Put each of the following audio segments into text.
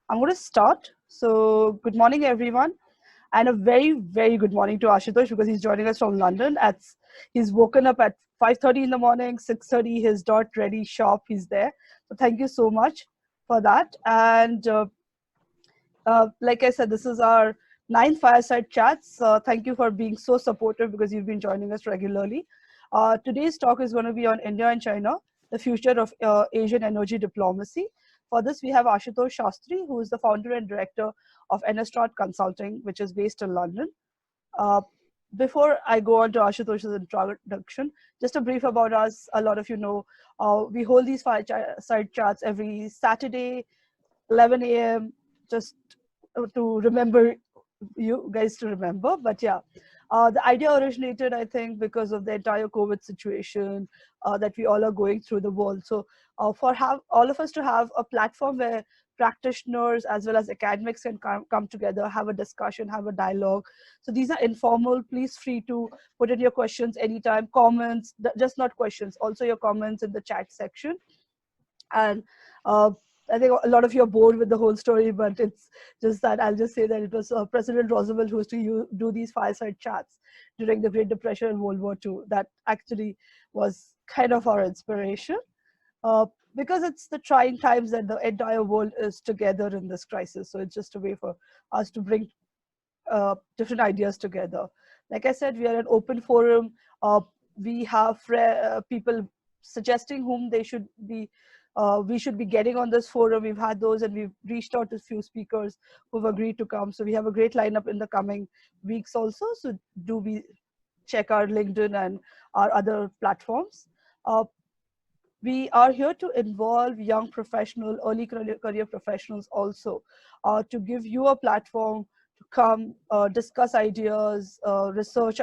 I'm going to start. So, good morning, everyone, and a very, very good morning to Ashutosh because he's joining us from London. He's woken up at 5:30 in the morning, 6:30. His dot ready sharp. He's there. So, thank you so much for that. And like I said, this is our ninth fireside chats. Thank you for being so supportive because you've been joining us regularly. Today's talk is going to be on India and China, the future of Asian energy diplomacy. For this, we have Ashutosh Shastri, who is the founder and director of EnerStrat Consulting, which is based in London. Uh, Before I go on to Ashutosh's introduction, just a brief about us. A lot of you know, we hold these fireside chats every Saturday, 11 a.m. just to remember you guys to remember. But yeah, the idea originated, I think, because of the entire COVID situation that we all are going through the world. So for all of us to have a platform where practitioners as well as academics can come together, have a discussion, have a dialogue. So these are informal. Please free to put in your questions anytime, comments, just not questions, also your comments in the chat section. And I think a lot of you are bored with the whole story, but it's just that I'll just say that it was President Roosevelt who used to do these fireside chats during the Great Depression and World War II. That actually was kind of our inspiration, because it's the trying times that the entire world is together in this crisis. So it's just a way for us to bring different ideas together. Like I said, we are an open forum. We have people suggesting whom we should be getting on this forum. We've had those, and we've reached out to a few speakers who've agreed to come. So we have a great lineup in the coming weeks also. So do we check our LinkedIn and our other platforms. We are here to involve young professional, early career professionals also, to give you a platform to come discuss ideas, research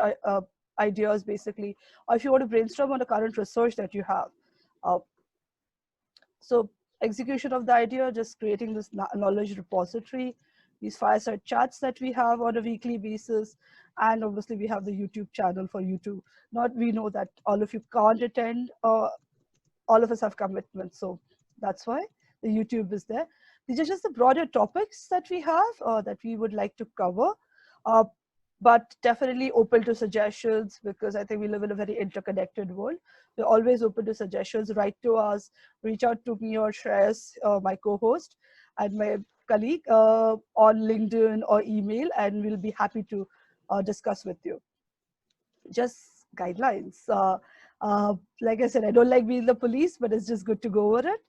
ideas basically, or if you want to brainstorm on the current research that you have. Uh, so execution of the idea, just creating this knowledge repository, these fireside chats that we have on a weekly basis, and obviously we have the YouTube channel for you to, we know that all of you can't attend, all of us have commitments, so that's why the YouTube is there. These are just the broader topics that we have that we would like to cover, but definitely open to suggestions because I think we live in a very interconnected world. We're always open to suggestions. Write to us, reach out to me or Shreyas, my co-host, and my colleague on LinkedIn or email, and we'll be happy to discuss with you. Just guidelines. Like I said, I don't like being the police, but it's just good to go over it.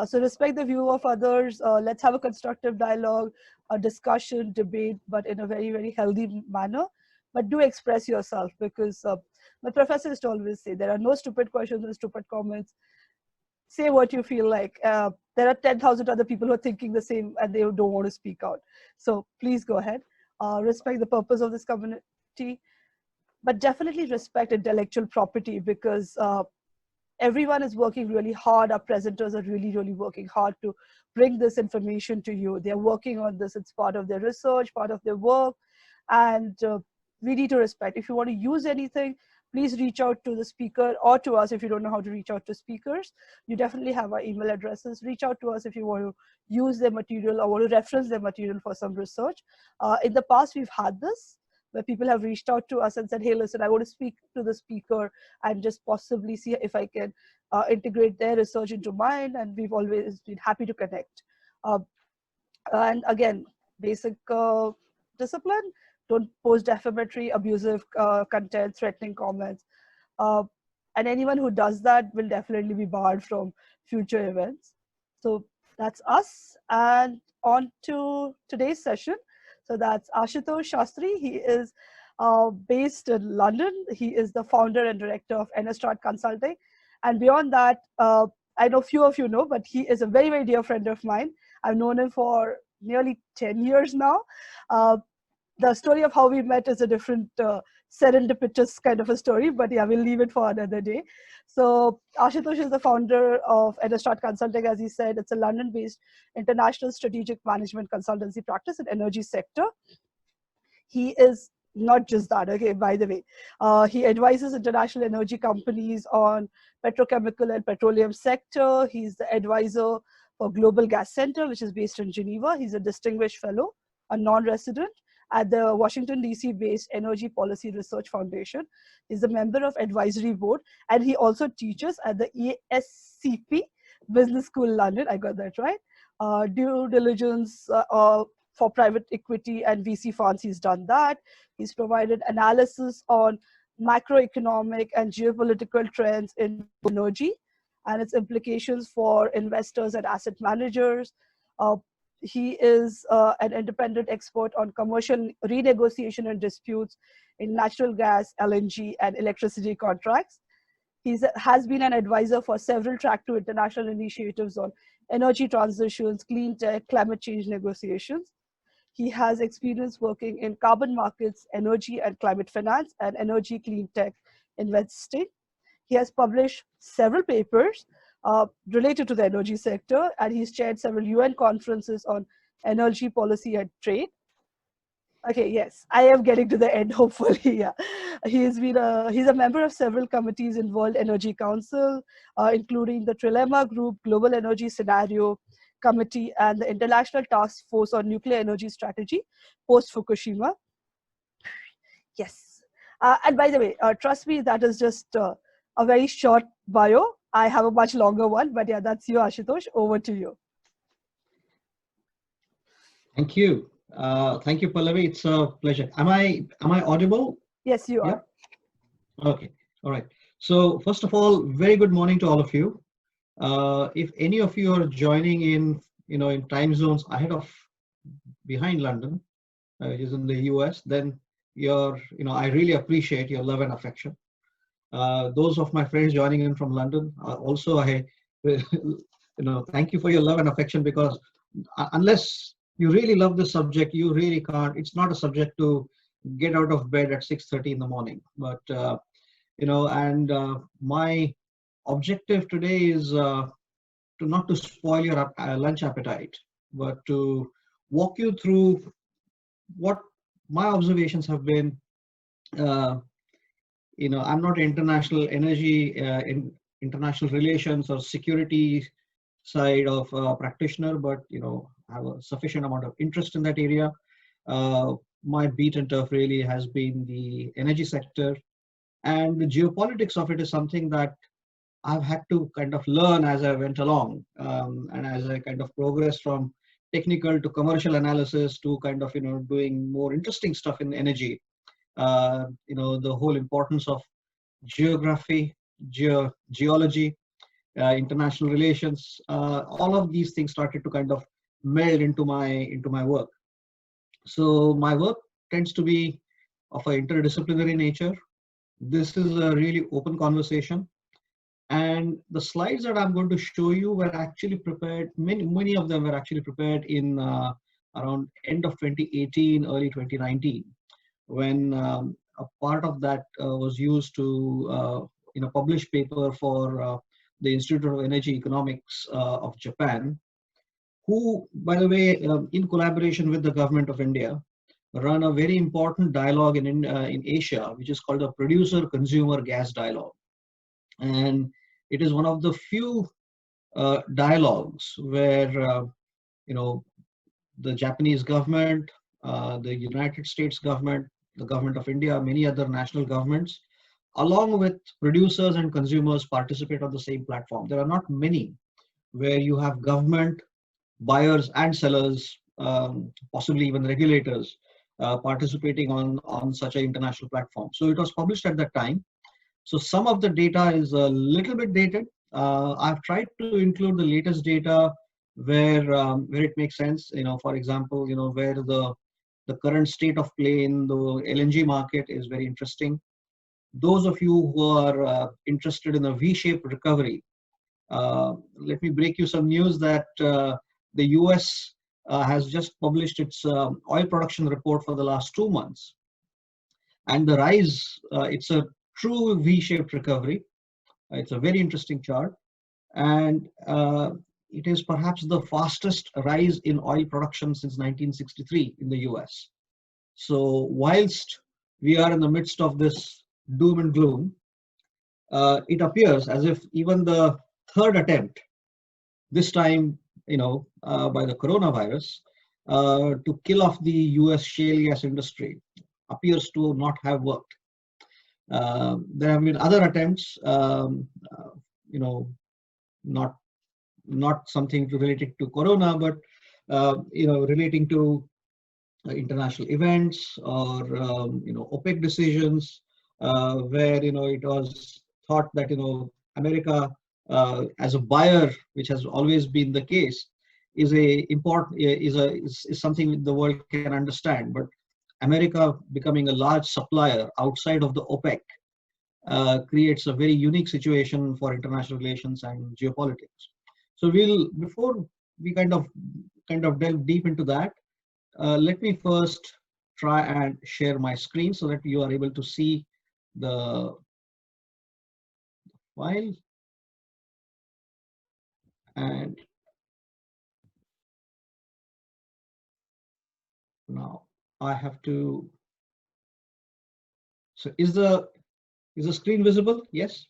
So respect the view of others. Let's have a constructive dialogue, a discussion, debate, but in a very, very healthy manner. But do express yourself because my professor used to always say there are no stupid questions and stupid comments. Say what you feel like. There are 10,000 other people who are thinking the same and they don't want to speak out. So please go ahead. Respect the purpose of this community, but definitely respect intellectual property because everyone is working really hard. Our presenters are really, really working hard to bring this information to you. They're working on this. It's part of their research, part of their work. And we need to respect. If you want to use anything, please reach out to the speaker or to us if you don't know how to reach out to speakers. You definitely have our email addresses. Reach out to us if you want to use their material or want to reference their material for some research. In the past, we've had this, where people have reached out to us and said, hey, listen, I want to speak to the speaker and just possibly see if I can integrate their research into mine. And we've always been happy to connect. And again, basic discipline, don't post defamatory, abusive content, threatening comments. And anyone who does that will definitely be barred from future events. So that's us. And on to today's session. So that's Ashutosh Shastri. He is based in London. He is the founder and director of EnerStrat Consulting. And beyond that, I know few of you know, but he is a very, very dear friend of mine. I've known him for nearly 10 years now. The story of how we met is a different serendipitous kind of a story, but yeah, we'll leave it for another day. So Ashutosh is the founder of EnerStrat Consulting, as he said. It's a London-based international strategic management consultancy practice in energy sector. He is not just that, okay, by the way. He advises international energy companies on petrochemical and petroleum sector. He's the advisor for Global Gas Center, which is based in Geneva. He's a distinguished fellow, a non-resident at the Washington, D.C. based Energy Policy Research Foundation. He's a member of advisory board, and he also teaches at the ESCP Business School, London. I got that right. Due diligence for private equity and VC funds, he's done that. He's provided analysis on macroeconomic and geopolitical trends in energy and its implications for investors and asset managers. He is an independent expert on commercial renegotiation and disputes in natural gas, LNG, and electricity contracts. He has been an advisor for several track to international initiatives on energy transitions, clean tech, climate change negotiations. He has experience working in carbon markets, energy and climate finance, and energy clean tech investing. He has published several papers related to the energy sector, and he's chaired several UN conferences on energy policy and trade. Okay, yes, I am getting to the end, hopefully. Yeah, he's a member of several committees in World Energy Council, including the Trilemma Group, Global Energy Scenario Committee, and the International Task Force on Nuclear Energy Strategy post Fukushima. Yes, and by the way, trust me, that is just a very short bio. I have a much longer one, but yeah, that's you, Ashutosh. Over to you. Thank you. Thank you, Pallavi. It's a pleasure. Am I audible? Yes, you are. Okay. All right. So first of all, very good morning to all of you. If any of you are joining in time zones behind London, which is in the US, then I really appreciate your love and affection. Those of my friends joining in from London, also I thank you for your love and affection, because unless you really love this subject, you really can't. It's not a subject to get out of bed at 6:30 in the morning. But my objective today is not to spoil your lunch appetite, but to walk you through what my observations have been. I'm not international energy, international relations or security side of practitioner, but I have a sufficient amount of interest in that area. My beat and turf really has been the energy sector, and the geopolitics of it is something that I've had to kind of learn as I went along, and as I kind of progressed from technical to commercial analysis to kind of doing more interesting stuff in energy. The whole importance of geography, geology, international relations, all of these things started to kind of meld into my work. So my work tends to be of an interdisciplinary nature. This is a really open conversation, and the slides that I'm going to show you were actually prepared. Many of them were actually prepared in around end of 2018, early 2019, when a part of that was used to publish paper for the Institute of Energy Economics of Japan, who, by the way, in collaboration with the government of India, run a very important dialogue in Asia, which is called the Producer-Consumer Gas Dialogue. And it is one of the few dialogues where, the Japanese government, the United States government, the government of India, many other national governments, along with producers and consumers, participate on the same platform. There are not many where you have government, buyers and sellers, possibly even regulators, participating on such an international platform. So it was published at that time. So some of the data is a little bit dated. I've tried to include the latest data where it makes sense. For example, where the current state of play in the LNG market is very interesting. Those of you who are interested in a V-shaped recovery, let me break you some news that the US has just published its oil production report for the last 2 months. And the rise, it's a true V-shaped recovery. It's a very interesting chart. And it is perhaps the fastest rise in oil production since 1963 in the US. So whilst we are in the midst of this doom and gloom, it appears as if even the third attempt, this time, by the coronavirus to kill off the US shale gas industry appears to not have worked. There have been other attempts, you know, not something related to corona, but relating to international events or OPEC decisions, where it was thought that America as a buyer, which has always been the case, is something the world can understand. But America becoming a large supplier outside of the OPEC creates a very unique situation for international relations and geopolitics. So before we kind of delve deep into that, let me first try and share my screen so that you are able to see the file. And now I have to. So is the screen visible? Yes.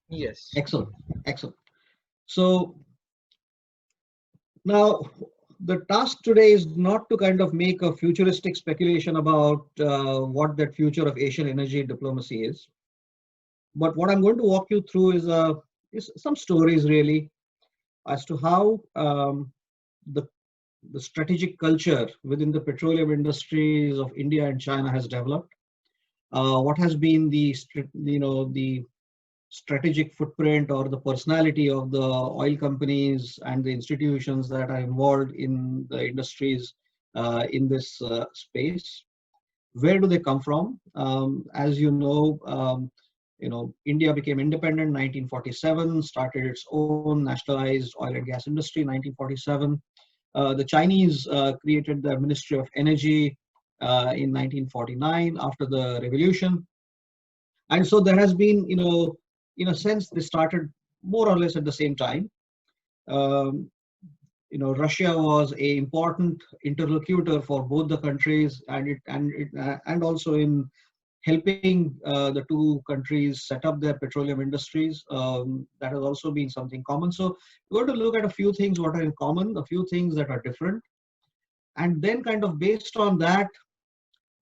Yes. Excellent. Excellent. So now the task today is not to kind of make a futuristic speculation about what that future of Asian energy diplomacy is, but what I'm going to walk you through is some stories really as to how the strategic culture within the petroleum industries of India and China has developed. What has been the strategic footprint or the personality of the oil companies and the institutions that are involved in the industries in this space. Where do they come from? As India became independent in 1947, started its own nationalized oil and gas industry in 1947. The Chinese created the Ministry of Energy in 1949 after the revolution. And so there has been, in a sense, they started more or less at the same time. Russia was an important interlocutor for both the countries, and also in helping the two countries set up their petroleum industries. That has also been something common. So we're going to look at a few things what are in common, a few things that are different, and then kind of based on that,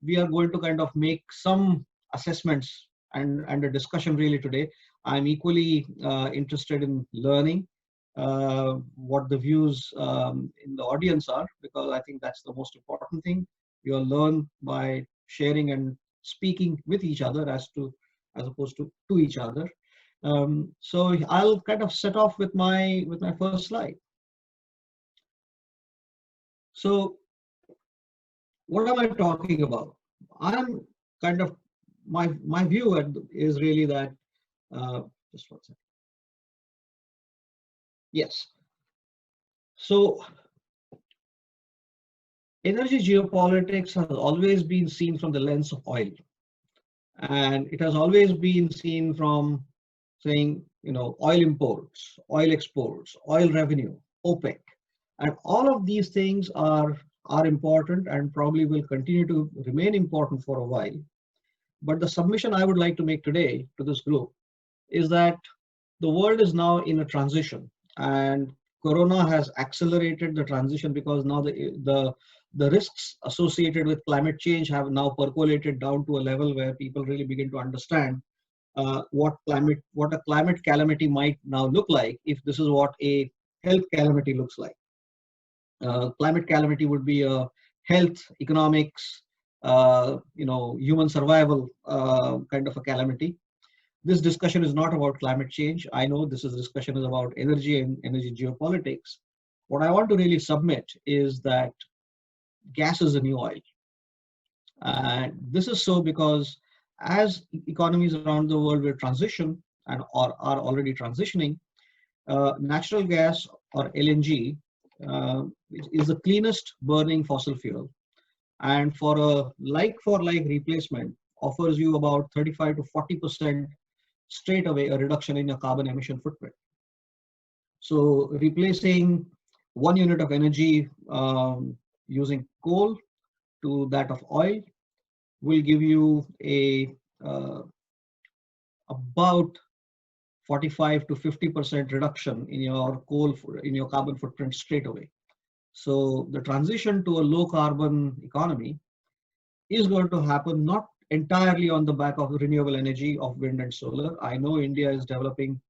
we are going to kind of make some assessments and a discussion really today. I'm equally interested in learning what the views in the audience are, because I think that's the most important thing. You'll learn by sharing and speaking with each other as opposed to each other. So I'll kind of set off with my first slide. So what am I talking about? I'm kind of my view is really that just one second. Yes. So energy geopolitics has always been seen from the lens of oil, and it has always been seen from saying, oil imports, oil exports, oil revenue, OPEC, and all of these things are important and probably will continue to remain important for a while. But the submission I would like to make today to this group is that the world is now in a transition, and Corona has accelerated the transition because now the risks associated with climate change have now percolated down to a level where people really begin to understand what a climate calamity might now look like if this is what a health calamity looks like. Climate calamity would be a health, economics, human survival kind of a calamity. This discussion is not about climate change. I know this discussion is about energy and energy geopolitics. What I want to really submit is that gas is the new oil. And this is so because as economies around the world will transition and are already transitioning, natural gas or LNG is the cleanest burning fossil fuel. And for a like-for-like replacement offers you about 35 to 40% straight away a reduction in your carbon emission footprint. So replacing 1 unit of energy using coal to that of oil will give you about 45 to 50% reduction in your in your carbon footprint straight away. So the transition to a low carbon economy is going to happen not entirely on the back of renewable energy of wind and solar. I know India is developing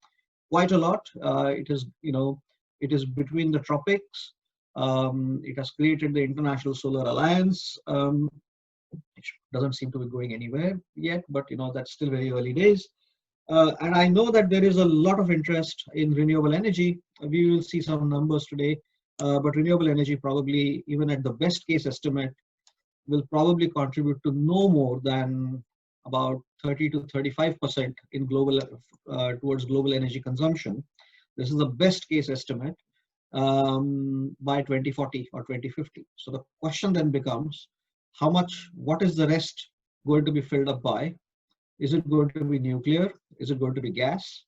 quite a lot. It is, it is between the tropics. It has created the International Solar Alliance, which doesn't seem to be going anywhere yet, but that's still very early days. And I know that there is a lot of interest in renewable energy. We will see some numbers today, but renewable energy probably, even at the best case estimate, will probably contribute to no more than about 30 to 35% in global towards global energy consumption. This is the best case estimate by 2040 or 2050. So the question then becomes, what is the rest going to be filled up by? Is it going to be nuclear? Is it going to be gas?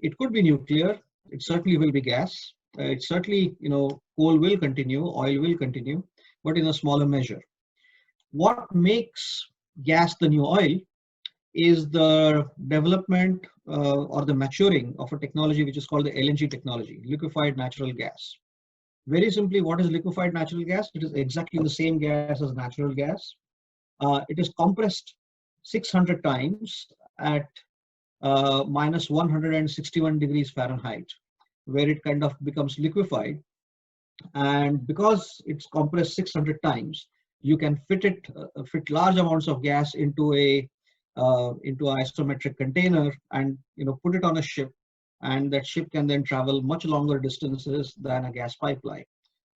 It could be nuclear. It certainly will be gas. It certainly, coal will continue, oil will continue, but in a smaller measure. What makes gas the new oil is the development or the maturing of a technology which is called the LNG technology, liquefied natural gas. Very simply, what is liquefied natural gas? It is exactly the same gas as natural gas. It is compressed 600 times at minus 161 degrees Fahrenheit, where it kind of becomes liquefied. And because it's compressed 600 times, you can fit large amounts of gas into an isometric container and put it on a ship, and that ship can then travel much longer distances than a gas pipeline.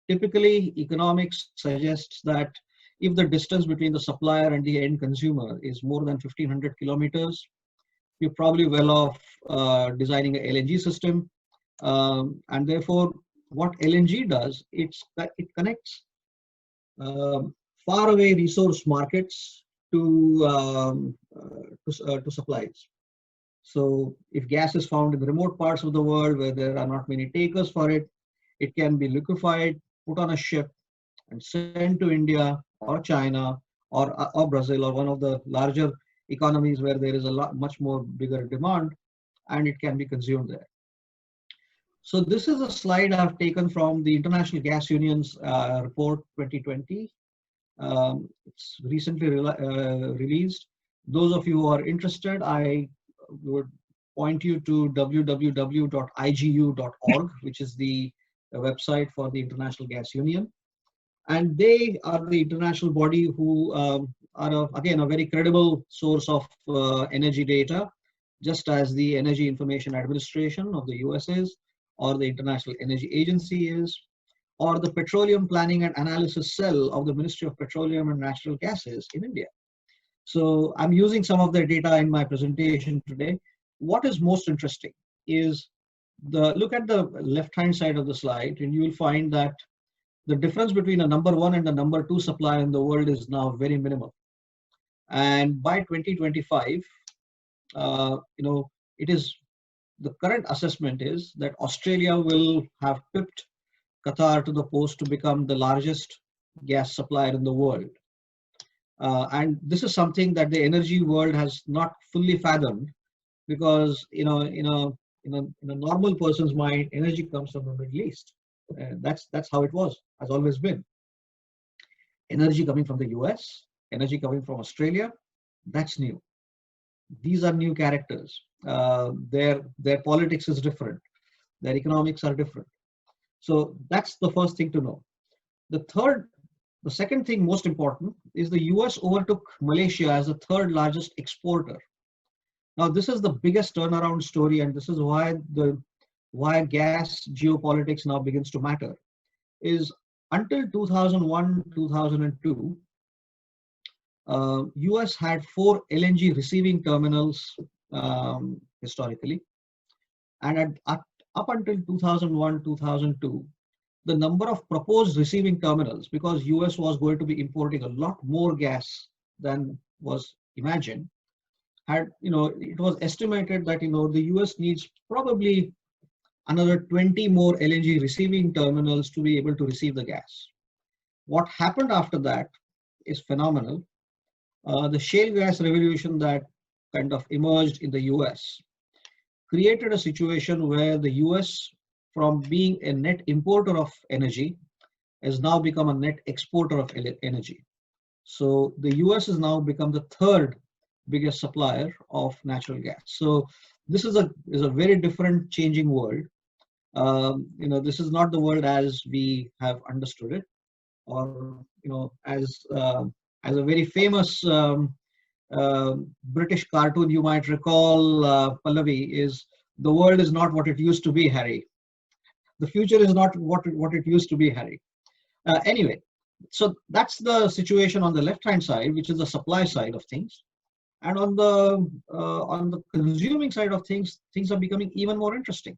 Typically, economics suggests that if the distance between the supplier and the end consumer is more than 1500 kilometers, you're probably well off designing an LNG system. And therefore, what LNG does, it connects faraway resource markets to supplies. So if gas is found in remote parts of the world where there are not many takers for it, it can be liquefied, put on a ship, and sent to India or China or Brazil or one of the larger economies where there is much more bigger demand, and it can be consumed there. So this is a slide I've taken from the International Gas Union's report 2020. It's recently released. Those of you who are interested, I would point you to www.igu.org, which is the website for the International Gas Union. And they are the international body who are, again, a very credible source of energy data, just as the Energy Information Administration of the US is, or the International Energy Agency is, or the Petroleum Planning and Analysis Cell of the Ministry of Petroleum and Natural Gases in India. So I'm using some of their data in my presentation today. What is most interesting is look at the left-hand side of the slide, and you will find that the difference between a number 1 and a number 2 supplier in the world is now very minimal. And by 2025, it is, the current assessment is that Australia will have pipped Qatar to the post to become the largest gas supplier in the world. And this is something that the energy world has not fully fathomed, because in a normal person's mind, energy comes from the Middle East. That's how it has always been. Energy coming from the US, energy coming from Australia, that's new. These are new characters. Their politics is different. Their economics are different. So that's the first thing to know. The second thing most important is the US overtook Malaysia as the third largest exporter. Now this is the biggest turnaround story, and this is why gas geopolitics now begins to matter. Is until 2001, 2002, US had 4 LNG receiving terminals historically, and up until 2001, 2002, the number of proposed receiving terminals, because US was going to be importing a lot more gas than was imagined, it was estimated that the US needs probably another 20 more LNG receiving terminals to be able to receive the gas. What happened after that is phenomenal. The shale gas revolution that kind of emerged in the US created a situation where the US, from being a net importer of energy, has now become a net exporter of energy. So the US has now become the third biggest supplier of natural gas. So this is a very different changing world. This is not the world as we have understood it, or as a very famous British cartoon you might recall, Pallavi, is the world is not what it used to be, Harry. The future is not what it used to be, Harry. Anyway, so that's the situation on the left-hand side, which is the supply side of things. And on the consuming side of things, things are becoming even more interesting.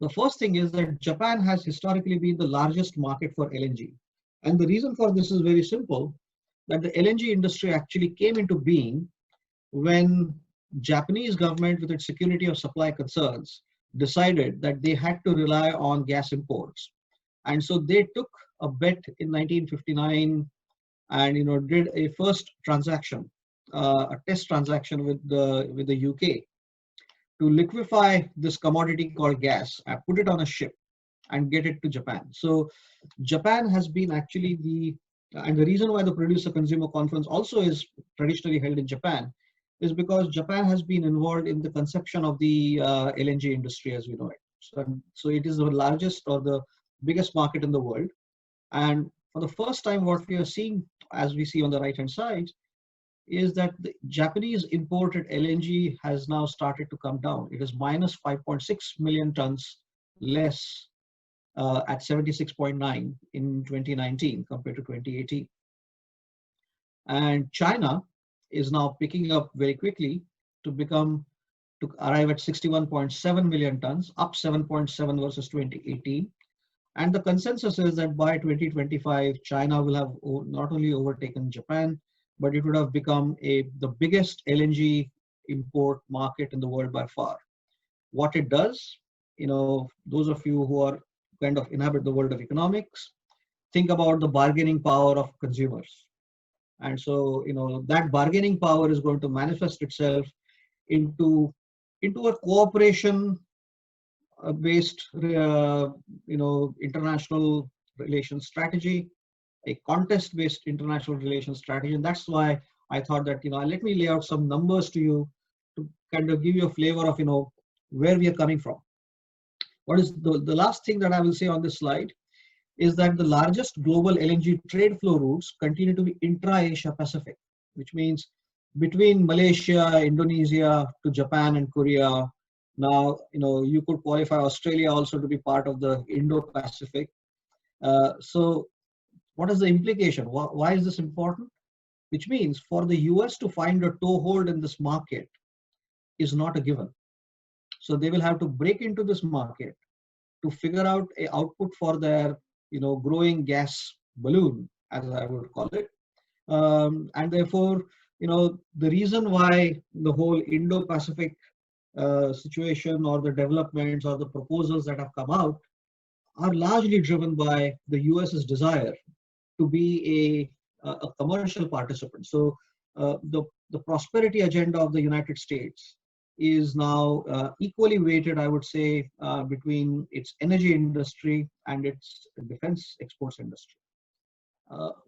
The first thing is that Japan has historically been the largest market for LNG. And the reason for this is very simple, that the LNG industry actually came into being when Japanese government, with its security of supply concerns, decided that they had to rely on gas imports. And so they took a bet in 1959 and did a first transaction, a test transaction with the UK to liquefy this commodity called gas, put it on a ship and get it to Japan. So Japan has been actually and the reason why the producer consumer conference also is traditionally held in Japan is because Japan has been involved in the conception of the LNG industry as we know it. So it is the largest or the biggest market in the world. And for the first time, what we are seeing, as we see on the right hand side, is that the Japanese imported LNG has now started to come down. It is minus 5.6 million tons less at 76.9 in 2019 compared to 2018. And China is now picking up very quickly to arrive at 61.7 million tons, up 7.7 versus 2018. And the consensus is that by 2025, China will have not only overtaken Japan, but it would have become the biggest LNG import market in the world by far. What it does, those of you who are kind of inhabit the world of economics, think about the bargaining power of consumers. And so, that bargaining power is going to manifest itself into a cooperation based, international relations strategy, a contest-based international relations strategy. And that's why I thought that, let me lay out some numbers to you to kind of give you a flavor of, where we are coming from. What is the last thing that I will say on this slide is that the largest global LNG trade flow routes continue to be intra-Asia Pacific, which means between Malaysia, Indonesia to Japan and Korea. Now, you could qualify Australia also to be part of the Indo-Pacific. So what is the implication? Why is this important? Which means for the US to find a toehold in this market is not a given. So they will have to break into this market to figure out an output for their, growing gas balloon, as I would call it. And therefore, the reason why the whole Indo-Pacific situation or the developments or the proposals that have come out are largely driven by the US's desire to be a commercial participant. So the prosperity agenda of the United States is now equally weighted, I would say, between its energy industry and its defense exports industry.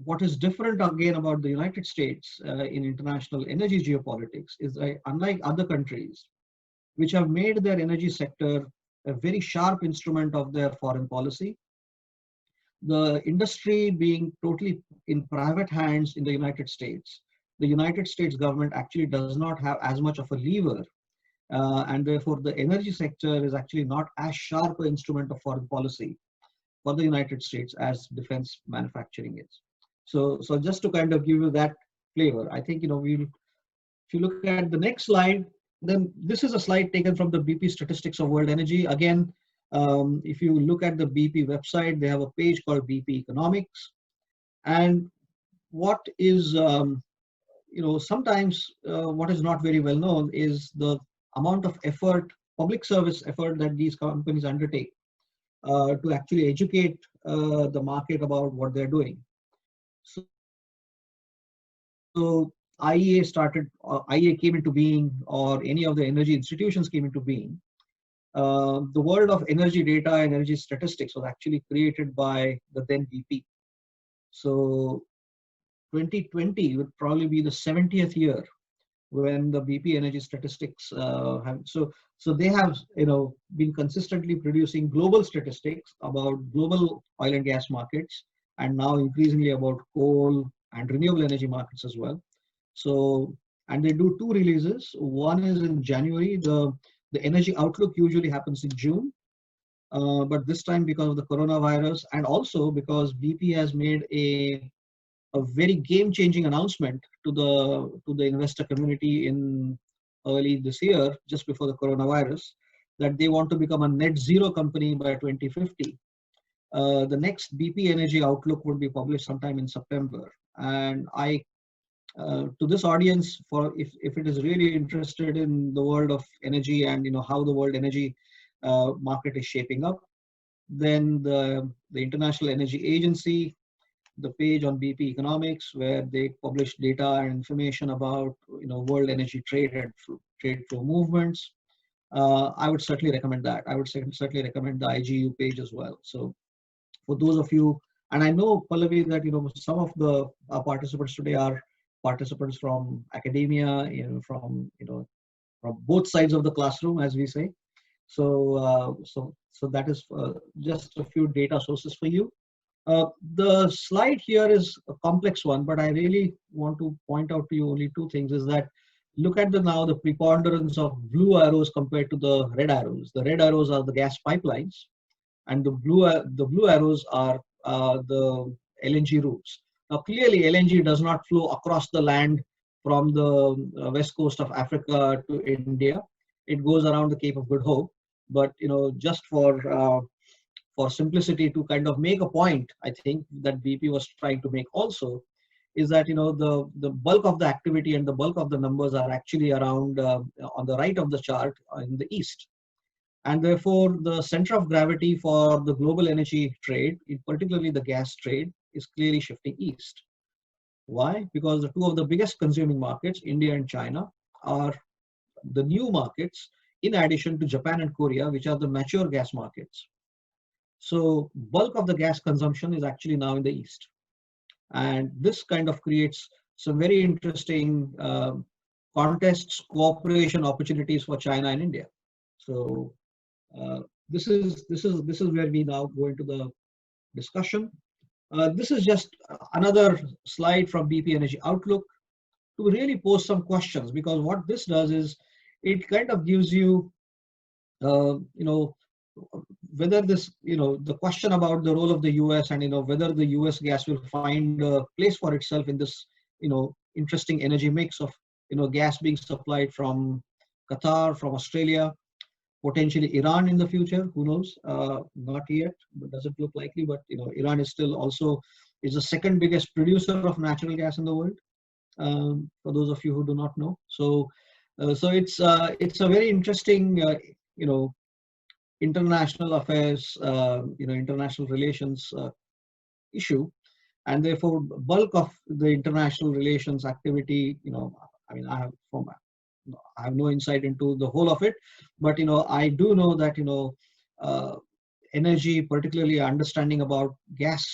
What is different again about the United States in international energy geopolitics is that unlike other countries, which have made their energy sector a very sharp instrument of their foreign policy, the industry being totally in private hands in the United States government actually does not have as much of a lever. And therefore, the energy sector is actually not as sharp an instrument of foreign policy for the United States as defense manufacturing is. So just to kind of give you that flavor, I think, if you look at the next slide, then this is a slide taken from the BP Statistics of World Energy. Again, if you look at the BP website, they have a page called BP Economics. And what is, sometimes what is not very well known is the amount of effort, public service effort that these companies undertake to actually educate the market about what they're doing. So IEA came into being, or any of the energy institutions came into being, the world of energy data and energy statistics was actually created by the then BP. So 2020 would probably be the 70th year when the BP energy statistics so they have been consistently producing global statistics about global oil and gas markets, and now increasingly about coal and renewable energy markets as well. So, and they do two releases. One is in January. The energy outlook usually happens in June, but this time because of the coronavirus, and also because BP has made a very game-changing announcement to the investor community in early this year, just before the coronavirus, that they want to become a net zero company by 2050. The next BP Energy Outlook would be published sometime in September, and I to this audience, for if it is really interested in the world of energy and how the world energy market is shaping up, then the International Energy Agency, the page on BP Economics, where they publish data and information about world energy trade and trade flow movements. I would certainly recommend that. I would certainly recommend the IGU page as well. So for those of you, and I know, Pallavi, that some of the participants today are participants from academia, from both sides of the classroom, as we say. So so that is just a few data sources for you. The slide here is a complex one, but I really want to point out to you only two things. Is that look at now the preponderance of blue arrows compared to the red arrows. The red arrows are the gas pipelines, and the blue arrows are the LNG routes. Now, clearly, LNG does not flow across the land from the west coast of Africa to India. It goes around the Cape of Good Hope. But just for simplicity, to kind of make a point, I think that BP was trying to make also, is that the bulk of the activity and the bulk of the numbers are actually around on the right of the chart in the east. And therefore, the center of gravity for the global energy trade, particularly the gas trade, is clearly shifting east. Why? Because the two of the biggest consuming markets, India and China, are the new markets, in addition to Japan and Korea, which are the mature gas markets. So bulk of the gas consumption is actually now in the east. And this kind of creates some very interesting contests, cooperation opportunities for China and India. So this is where we now go into the discussion. This is just another slide from BP Energy Outlook to really pose some questions, because what this does is it kind of gives you, whether this, the question about the role of the US and, whether the US gas will find a place for itself in this, interesting energy mix of, gas being supplied from Qatar, from Australia, potentially Iran in the future, who knows? Not yet, but doesn't look likely. But Iran is still also is the second biggest producer of natural gas in the world. For those of you who do not know, so it's a very interesting international affairs, international relations issue, and therefore bulk of the international relations activity. I mean, I have no insight into the whole of it, but I do know that energy, particularly understanding about gas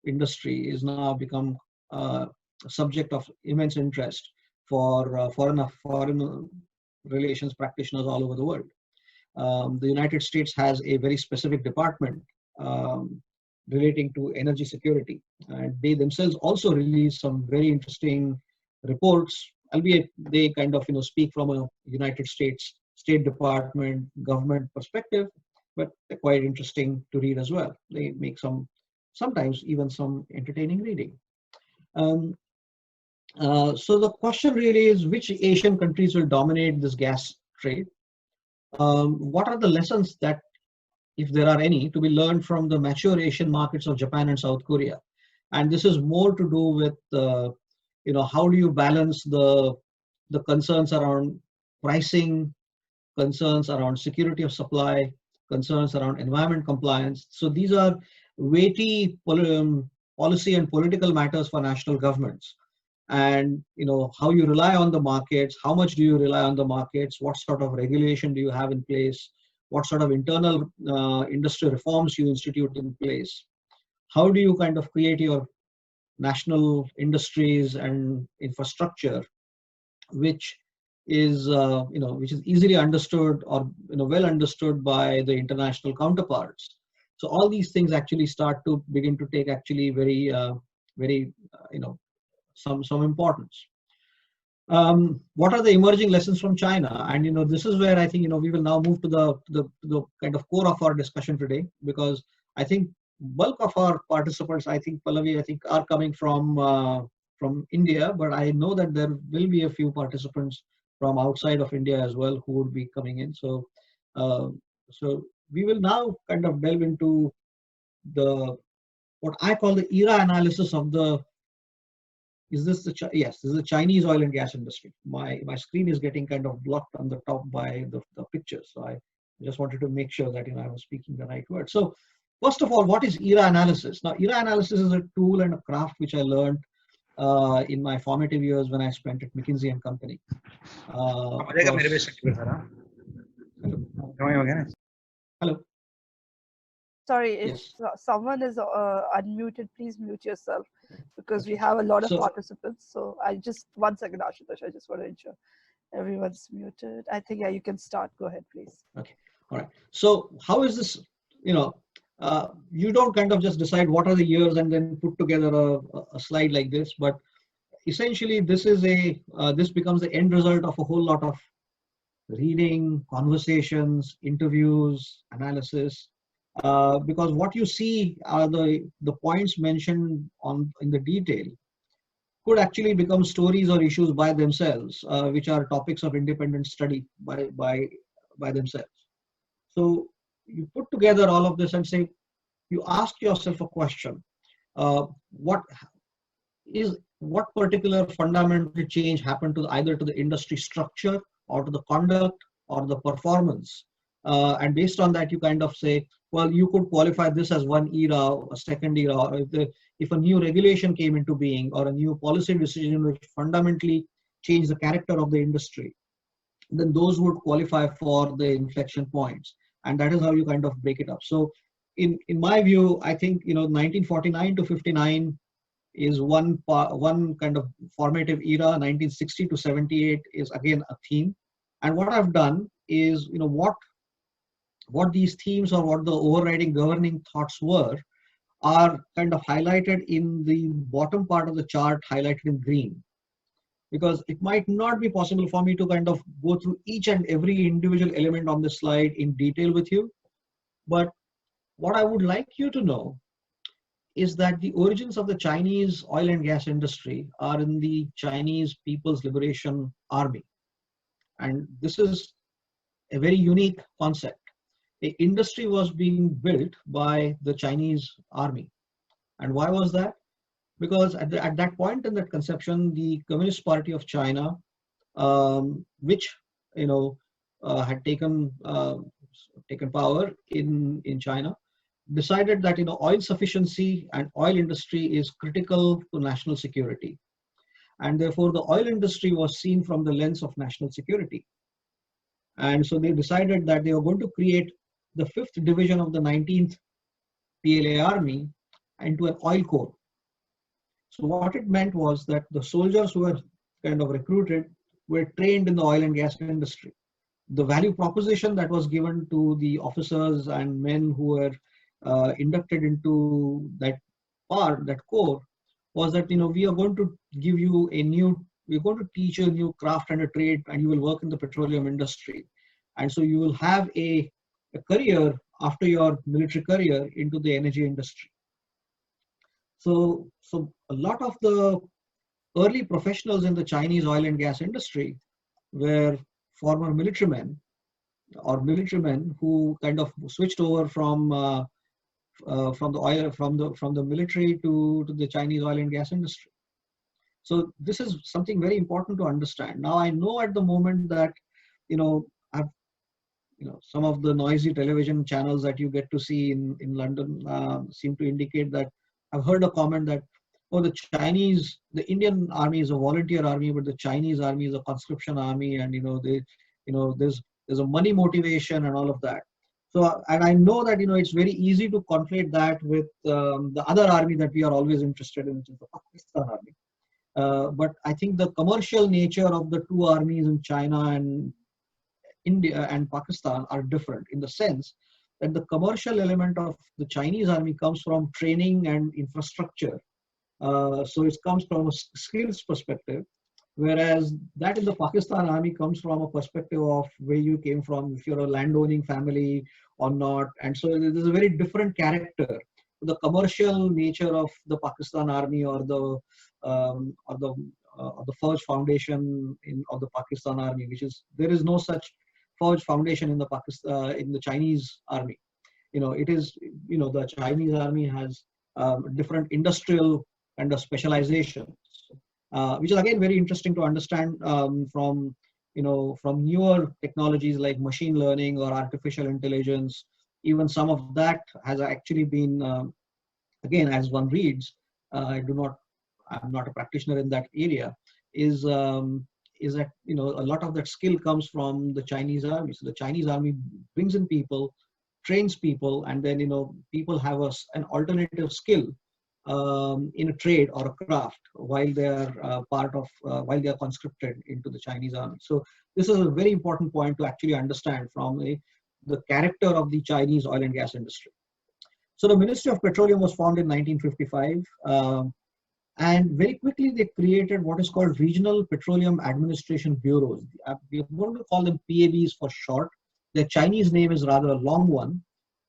industry, is now become a subject of immense interest for foreign relations practitioners all over the world. The United States has a very specific department relating to energy security, and they themselves also release some very interesting reports, albeit they kind of speak from a United States State Department government perspective, but they're quite interesting to read as well. They make sometimes even some entertaining reading. So the question really is, which Asian countries will dominate this gas trade? What are the lessons that, if there are any, to be learned from the mature Asian markets of Japan and South Korea? And this is more to do with, how do you balance the concerns around pricing, concerns around security of supply, concerns around environment compliance. So these are weighty policy and political matters for national governments. and how you rely on the markets, how much do you rely on the markets, what sort of regulation do you have in place, what sort of internal industry reforms you institute in place, how do you kind of create your national industries and infrastructure which is which is easily understood or well understood by the international counterparts. So all these things actually start to begin to take actually very some importance. What are the emerging lessons from China? And this is where I think we will now move to the kind of core of our discussion today, because I think bulk of our participants, I think Pallavi, I think are coming from India, but I know that there will be a few participants from outside of India as well who would be coming in. So so we will now kind of delve into the what I call the era analysis of the. Is this yes, this is the Chinese oil and gas industry. My screen is getting kind of blocked on the top by the pictures. So I just wanted to make sure that I was speaking the right word. So first of all, what is era analysis? Now, era analysis is a tool and a craft which I learned in my formative years when I spent at McKinsey and Company. Hello. Sorry, if someone is unmuted, please mute yourself, because we have a lot of participants. So I just, 1 second, Ashutosh, I just want to ensure everyone's muted. I think, yeah, you can start. Go ahead, please. Okay. All right. So how is this, you don't kind of just decide what are the years and then put together a slide like this, but essentially this is this becomes the end result of a whole lot of reading, conversations, interviews, analysis, because what you see are the points mentioned in the detail could actually become stories or issues by themselves, which are topics of independent study by themselves. So you put together all of this and say, you ask yourself a question: what particular fundamental change happened to either to the industry structure or to the conduct or the performance? And based on that, you kind of say, well, you could qualify this as one era, a second era, or if a new regulation came into being or a new policy decision which fundamentally changed the character of the industry, then those would qualify for the inflection points. And that is how you kind of break it up. So in my view, I think 1949 to 59 is one kind of formative era. 1960 to 78 is again a theme. And what I've done is, what these themes or what the overriding governing thoughts were are kind of highlighted in the bottom part of the chart, highlighted in green. Because it might not be possible for me to kind of go through each and every individual element on this slide in detail with you. But what I would like you to know is that the origins of the Chinese oil and gas industry are in the Chinese People's Liberation Army. And this is a very unique concept. The industry was being built by the Chinese army. And why was that? Because at that point in that conception, the Communist Party of China, which had taken power in China, decided that oil sufficiency and oil industry is critical to national security, and therefore the oil industry was seen from the lens of national security. And so they decided that they were going to create the 5th division of the 19th PLA army into an oil corps. So what it meant was that the soldiers who were kind of recruited were trained in the oil and gas industry. The value proposition that was given to the officers and men who were inducted into that corps, was that we are going to give you we're going to teach you a new craft and a trade, and you will work in the petroleum industry. And so you will have a career after your military career into the energy industry. So a lot of the early professionals in the Chinese oil and gas industry were former militarymen or militarymen who kind of switched over from the military to the Chinese oil and gas industry. So this is something very important to understand. Now I know at the moment that I've some of the noisy television channels that you get to see in London seem to indicate that I've heard a comment that oh, the Indian army is a volunteer army, but the Chinese army is a conscription army, and there's a money motivation and all of that. So, and I know that it's very easy to conflate that with the other army that we are always interested in, which is the Pakistan army. But I think the commercial nature of the two armies in China and India and Pakistan are different in the sense that the commercial element of the Chinese army comes from training and infrastructure. So it comes from a skills perspective, whereas that in the Pakistan army comes from a perspective of where you came from, if you're a landowning family or not. And so there's a very different character. The commercial nature of the Pakistan army or the Fauj Foundation of the Pakistan army, which is, there is no such Fauj Foundation in the Chinese army. It is, the Chinese army has different industrial kind of specializations, which is again very interesting to understand from newer technologies like machine learning or artificial intelligence. Even some of that has actually been, again, as one reads, I'm not a practitioner in that area, is that a lot of that skill comes from the Chinese army. So the Chinese army brings in people, trains people, and then people have an alternative skill in a trade or a craft while they are while they are conscripted into the Chinese army. So this is a very important point to actually understand from the character of the Chinese oil and gas industry. So the Ministry of Petroleum was formed in 1955, and very quickly they created what is called Regional Petroleum Administration Bureaus. We are going to call them PABs for short. Their Chinese name is rather a long one.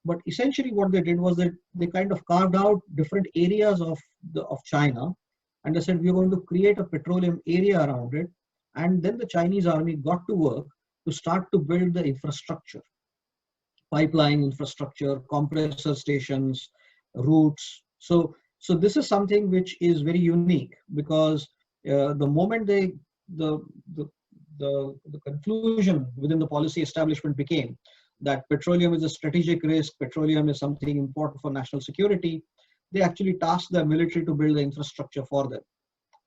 But essentially what they did was that they kind of carved out different areas of China, and they said, we're going to create a petroleum area around it. And then the Chinese army got to work to start to build the infrastructure, pipeline infrastructure, compressor stations, routes. So this is something which is very unique, because the moment the conclusion within the policy establishment became that petroleum is a strategic risk, petroleum is something important for national security, they actually tasked their military to build the infrastructure for them.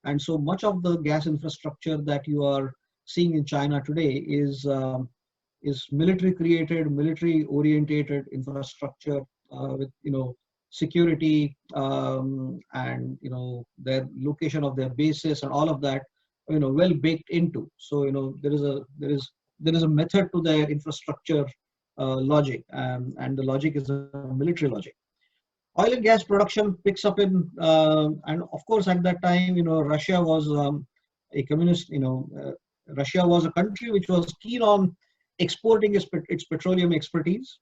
And so much of the gas infrastructure that you are seeing in China today is military created, military orientated infrastructure with security and their location of their bases and all of that well baked into. So there is a method to their infrastructure logic, and the logic is a military logic. Oil and gas production picks up in, and of course at that time, Russia was a communist, Russia was a country which was keen on exporting its petroleum expertise.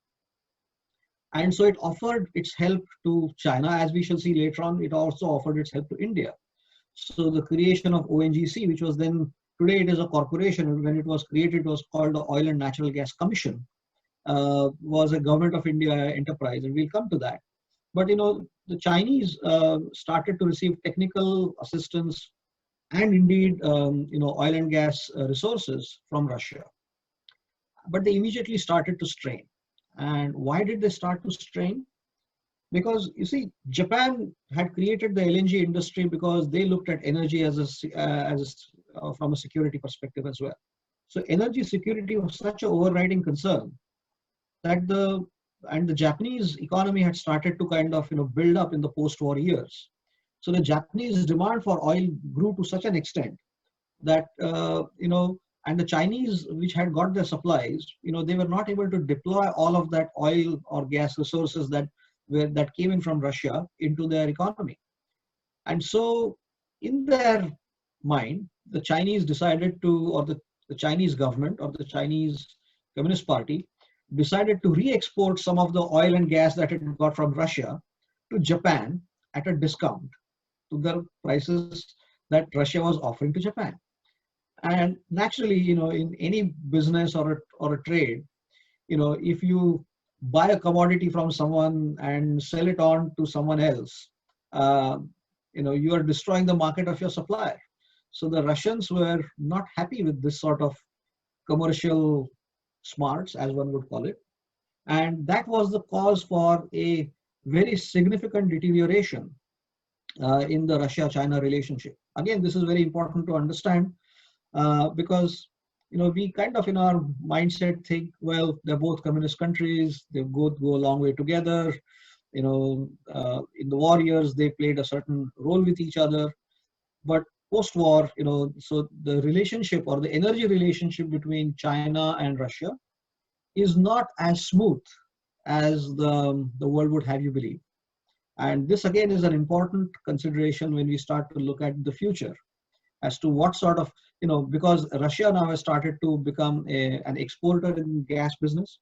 And so it offered its help to China, as we shall see later on. It also offered its help to India. So the creation of ONGC, which was then, today it is a corporation, and when it was created, it was called the Oil and Natural Gas Commission, was a government of India enterprise, and we'll come to that. But the Chinese started to receive technical assistance and indeed oil and gas resources from Russia. But they immediately started to strain. And why did they start to strain? Because you see, Japan had created the LNG industry because they looked at energy from a security perspective as well. So energy security was such an overriding concern that the Japanese economy had started to kind of build up in the post-war years. So the Japanese demand for oil grew to such an extent that and the Chinese, which had got their supplies, they were not able to deploy all of that oil or gas resources that came in from Russia into their economy. And so in their mind, the Chinese decided to, or the Chinese government or the Chinese Communist Party decided to re-export some of the oil and gas that it got from Russia to Japan at a discount to the prices that Russia was offering to Japan. And naturally, in any business or a trade, if you buy a commodity from someone and sell it on to someone else, you are destroying the market of your supplier. So the Russians were not happy with this sort of commercial smarts, as one would call it. And that was the cause for a very significant deterioration in the Russia-China relationship. Again, this is very important to understand because we kind of in our mindset think, well, they're both communist countries, they both go a long way together. In the war years, they played a certain role with each other. But post-war, so the relationship or the energy relationship between China and Russia is not as smooth as the world would have you believe. And this again is an important consideration when we start to look at the future as to what sort of, because Russia now has started to become an exporter in gas business.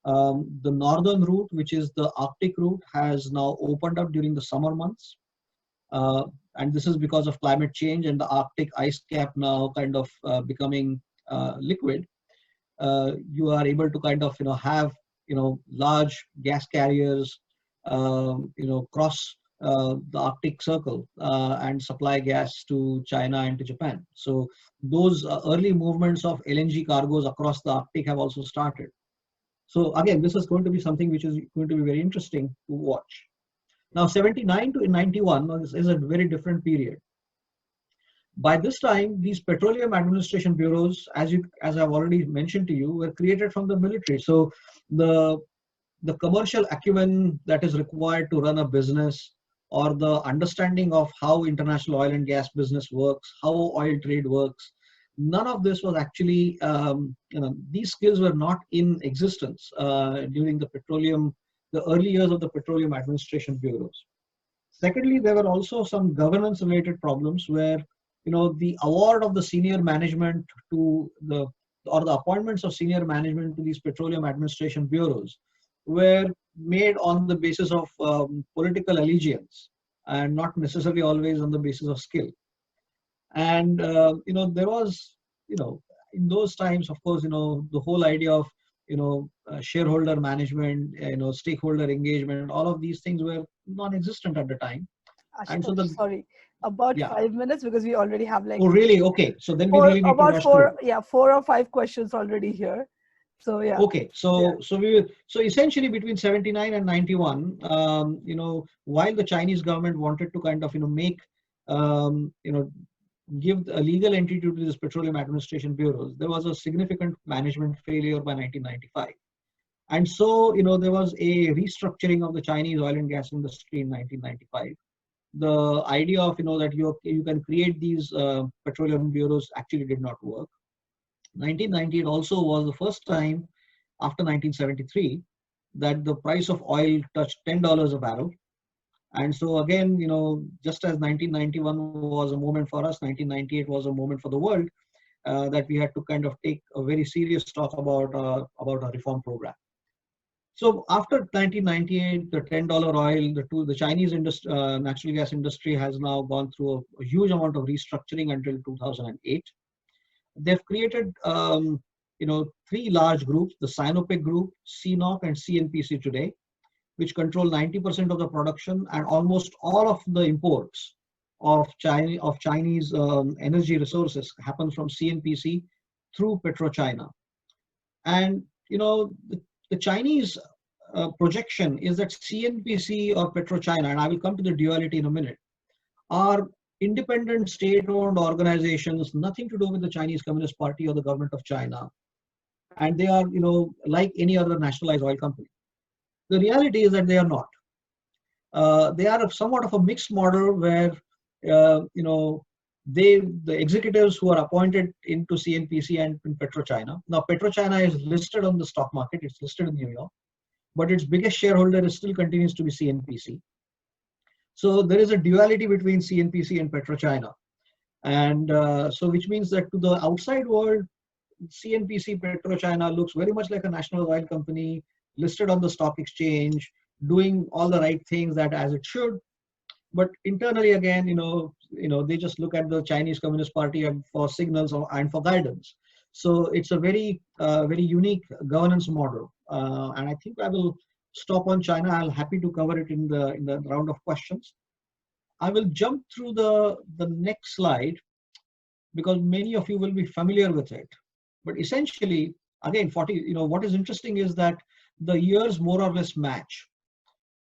The northern route, which is the Arctic route, has now opened up during the summer months. And this is because of climate change and the Arctic ice cap now kind of becoming liquid. You are able to kind of, have, large gas carriers, cross the Arctic Circle and supply gas to China and to Japan. So those early movements of LNG cargoes across the Arctic have also started. So again, this is going to be something which is going to be very interesting to watch. Now, 79 to 91 is a very different period. By this time, these petroleum administration bureaus, as I've already mentioned to you, were created from the military. So the commercial acumen that is required to run a business, or the understanding of how international oil and gas business works, how oil trade works, none of this was actually, these skills were not in existence during the early years of the petroleum administration bureaus. Secondly, there were also some governance related problems where, the award of the senior management to the appointments of senior management to these petroleum administration bureaus were made on the basis of political allegiance and not necessarily always on the basis of skill. And, there was, in those times, of course, the whole idea of, shareholder management, stakeholder engagement, all of these things were non-existent at the time. And so sorry, about 5 minutes because we already have like. Oh, really? Okay. So then we really need to rush through. Yeah, 4 or 5 questions already here. So yeah. Okay. So so essentially between 79 and 91, while the Chinese government wanted to kind of, make, give a legal entity to this petroleum administration bureaus, there was a significant management failure by 1995. And so, there was a restructuring of the Chinese oil and gas industry in 1995. The idea of, that you can create these petroleum bureaus actually did not work. 1998 also was the first time after 1973 that the price of oil touched $10 a barrel. And so again, just as 1991 was a moment for us, 1998 was a moment for the world that we had to kind of take a very serious talk about a reform program. So after 1998, the $10 oil, the Chinese natural gas industry has now gone through a huge amount of restructuring until 2008. They've created, 3 large groups: the Sinopec Group, CNOC, and CNPC today, which control 90% of the production and almost all of the imports of Chinese energy resources happens from CNPC through PetroChina. And the Chinese projection is that CNPC or PetroChina, and I will come to the duality in a minute, are independent state-owned organizations, nothing to do with the Chinese Communist Party or the government of China. And they are, like any other nationalized oil company. The reality is that they are not. They are somewhat of a mixed model where, the executives who are appointed into CNPC and in PetroChina. Now, PetroChina is listed on the stock market. It's listed in New York, but its biggest shareholder still continues to be CNPC. So there is a duality between CNPC and PetroChina. And so which means that to the outside world, CNPC PetroChina looks very much like a national oil company listed on the stock exchange, doing all the right things that as it should. But internally, again, they just look at the Chinese Communist Party and for signals and for guidance. So it's a very, very unique governance model. And I think I will stop on China. I'm happy to cover it in the round of questions. I will jump through the next slide because many of you will be familiar with it. But essentially, again, what is interesting is that the years more or less match.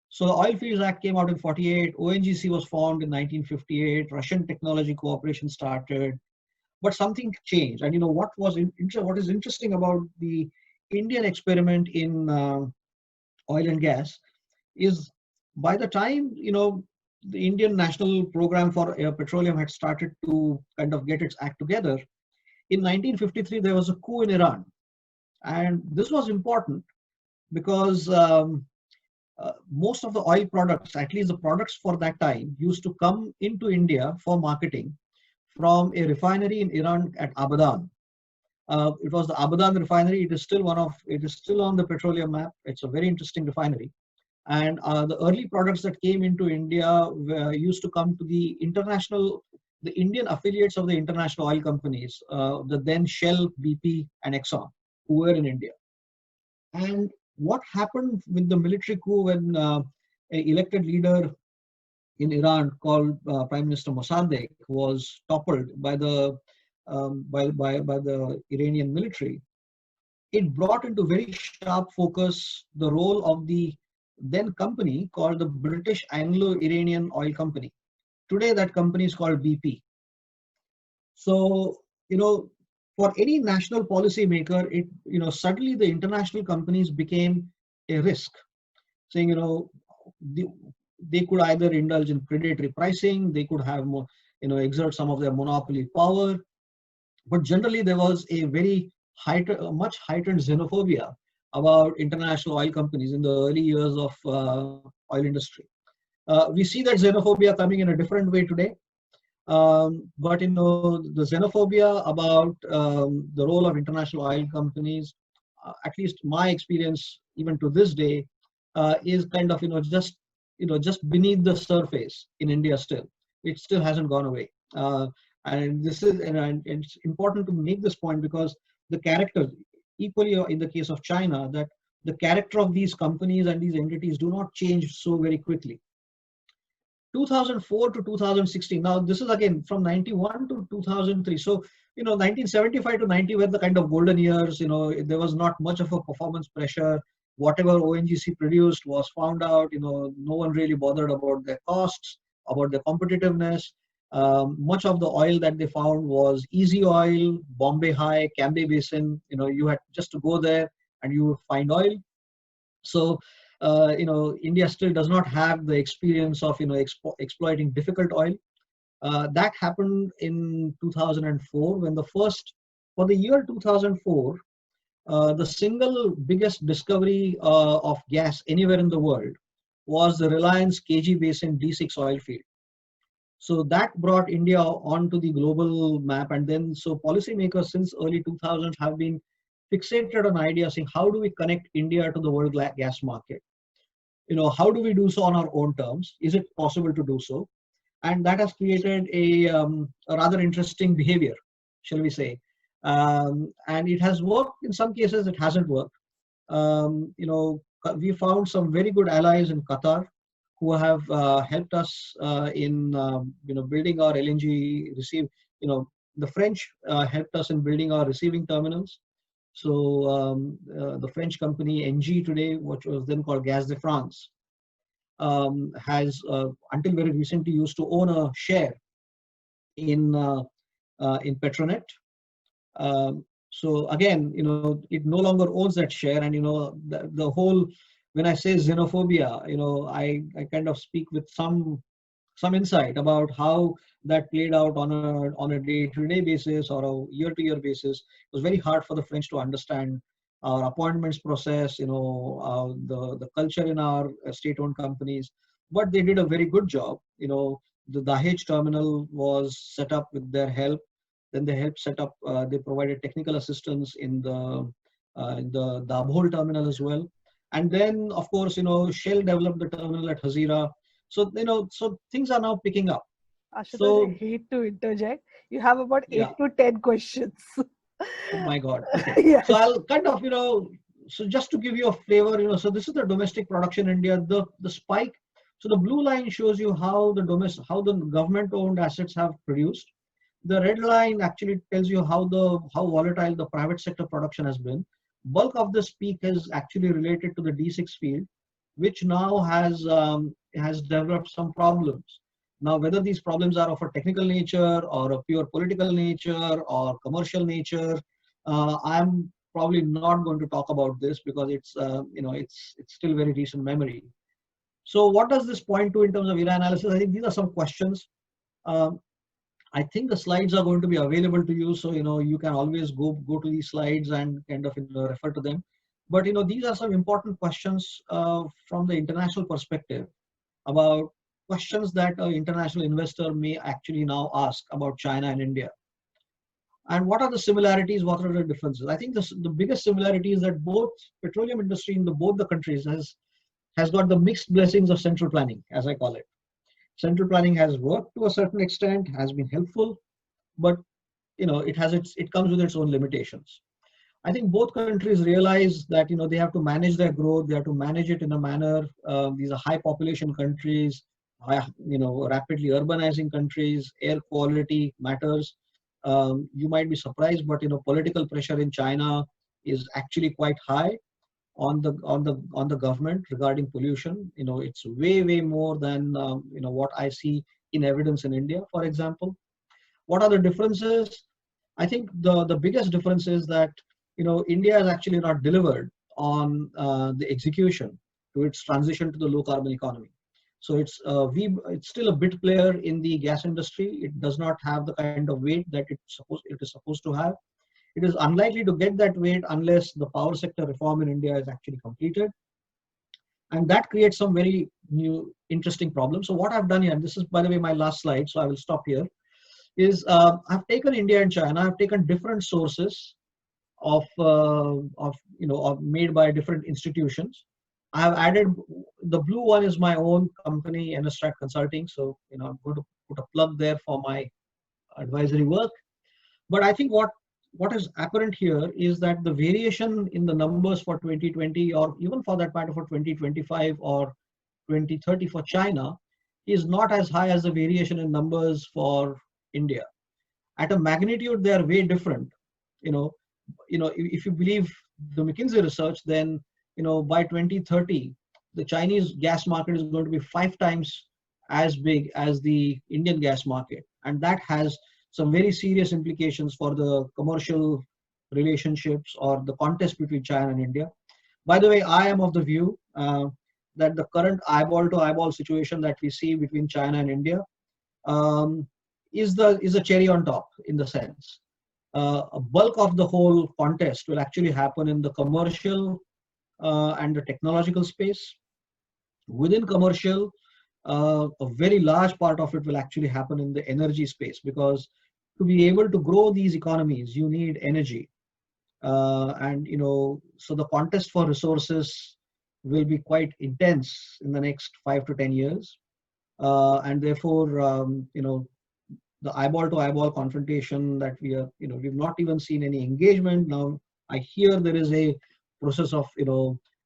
So the Oil Fields Act came out in 48. ONGC was formed in 1958. Russian technology cooperation started, but something changed. And what is interesting about the Indian experiment in oil and gas is by the time the Indian National Program for Petroleum had started to kind of get its act together. In 1953, there was a coup in Iran, and this was important because most of the oil products, at least the products for that time, used to come into India for marketing from a refinery in Iran at Abadan. It was the Abadan refinery. It is still on the petroleum map. It's a very interesting refinery. And the early products that came into India used to come to the Indian affiliates of the international oil companies, the then Shell, BP, and Exxon, who were in India. And what happened with the military coup when an elected leader in Iran called Prime Minister Mossadegh was toppled by the Iranian military? It brought into very sharp focus the role of the then company called the British Anglo-Iranian Oil Company. Today, that company is called BP. So, for any national policy maker, suddenly the international companies became a risk, saying, they could either indulge in predatory pricing, they could have more, exert some of their monopoly power, but generally there was a much heightened xenophobia about international oil companies in the early years of oil industry. We see that xenophobia coming in a different way today. But the xenophobia about the role of international oil companies, at least my experience, even to this day, is kind of just beneath the surface in India. Still, it still hasn't gone away. And it's important to make this point because the character, equally in the case of China, that the character of these companies and these entities do not change so very quickly. 2004 to 2016. Now, this is again from 91 to 2003. So, 1975 to 90 were the kind of golden years. There was not much of a performance pressure. Whatever ONGC produced was found out. No one really bothered about their costs, about their competitiveness. Much of the oil that they found was easy oil, Bombay High, Cambay Basin. You had just to go there and you would find oil. So, India still does not have the experience of, exploiting difficult oil. That happened in 2004 when for the year 2004, the single biggest discovery of gas anywhere in the world was the Reliance KG Basin D6 oil field. So that brought India onto the global map. And then, so policymakers since early 2000s have been fixated on ideas saying, how do we connect India to the world gas market? How do we do so on our own terms? Is it possible to do so? And that has created a rather interesting behavior, shall we say. And it has worked. In some cases, it hasn't worked. We found some very good allies in Qatar who have helped us in building our LNG the French helped us in building our receiving terminals. So the French company NG today, which was then called Gaz de France, has until very recently used to own a share in Petronet. So again, it no longer owns that share, and the whole. When I say xenophobia, I kind of speak with some insight about how that played out on a day-to-day basis or a year-to-year basis. It was very hard for the French to understand our appointments process, the culture in our state-owned companies, but they did a very good job. The Dahej terminal was set up with their help. Then they helped set up. They provided technical assistance in the Dabhol terminal as well. And then, of course, Shell developed the terminal at Hazira. So, so things are now picking up. Ashutosh, So, I hate to interject. You have about 8 yeah. to 10 questions. Oh my God. Okay. Yes. So I'll kind of, so just to give you a flavor, so this is the domestic production in India, the spike. So the blue line shows you how the government-owned assets have produced. The red line actually tells you how volatile the private sector production has been. Bulk of this peak is actually related to the D6 field. which now has developed some problems. Now, whether these problems are of a technical nature or a pure political nature or commercial nature, I'm probably not going to talk about this because it's still very recent memory. So, what does this point to in terms of era analysis? I think these are some questions. Um, I think the slides are going to be available to you, so you can always go to these slides and kind of refer to them. But these are some important questions from the international perspective about questions that an international investor may actually now ask about China and India. And what are the similarities? What are the differences? I think the biggest similarity is that both petroleum industry in both the countries has got the mixed blessings of central planning, as I call it. Central planning has worked to a certain extent, has been helpful, but it comes with its own limitations. I think both countries realize that they have to manage their growth, they have to manage it in a manner. These are high population countries, rapidly urbanizing countries. Air quality matters. You might be surprised, but political pressure in China is actually quite high on the government regarding pollution. It's way more than what I see in evidence in India, for example. What are the differences? I think the biggest difference is that India has actually not delivered on the execution to its transition to the low carbon economy. So it's still a bit player in the gas industry. It does not have the kind of weight that it is supposed to have. It is unlikely to get that weight unless the power sector reform in India is actually completed. And that creates some very new, interesting problems. So what I've done here, and this is, by the way, my last slide, so I will stop here, is I've taken India and China, I've taken different sources of made by different institutions. I have added, the blue one is my own company, EnerStrat Consulting. So, I'm going to put a plug there for my advisory work. But I think what is apparent here is that the variation in the numbers for 2020, or even for that matter for 2025 or 2030 for China, is not as high as the variation in numbers for India. At a magnitude, they are way different. If you believe the McKinsey research, then by 2030, the Chinese gas market is going to be 5 times as big as the Indian gas market, and that has some very serious implications for the commercial relationships or the contest between China and India. By the way, I am of the view that the current eyeball to eyeball situation that we see between China and India is a cherry on top, in the sense. A bulk of the whole contest will actually happen in the commercial and the technological space. Within commercial, a very large part of it will actually happen in the energy space, because to be able to grow these economies, you need energy. So the contest for resources will be quite intense in the next 5 to 10 years. And therefore, the eyeball to eyeball confrontation that we've not even seen any engagement. Now, I hear there is a process of,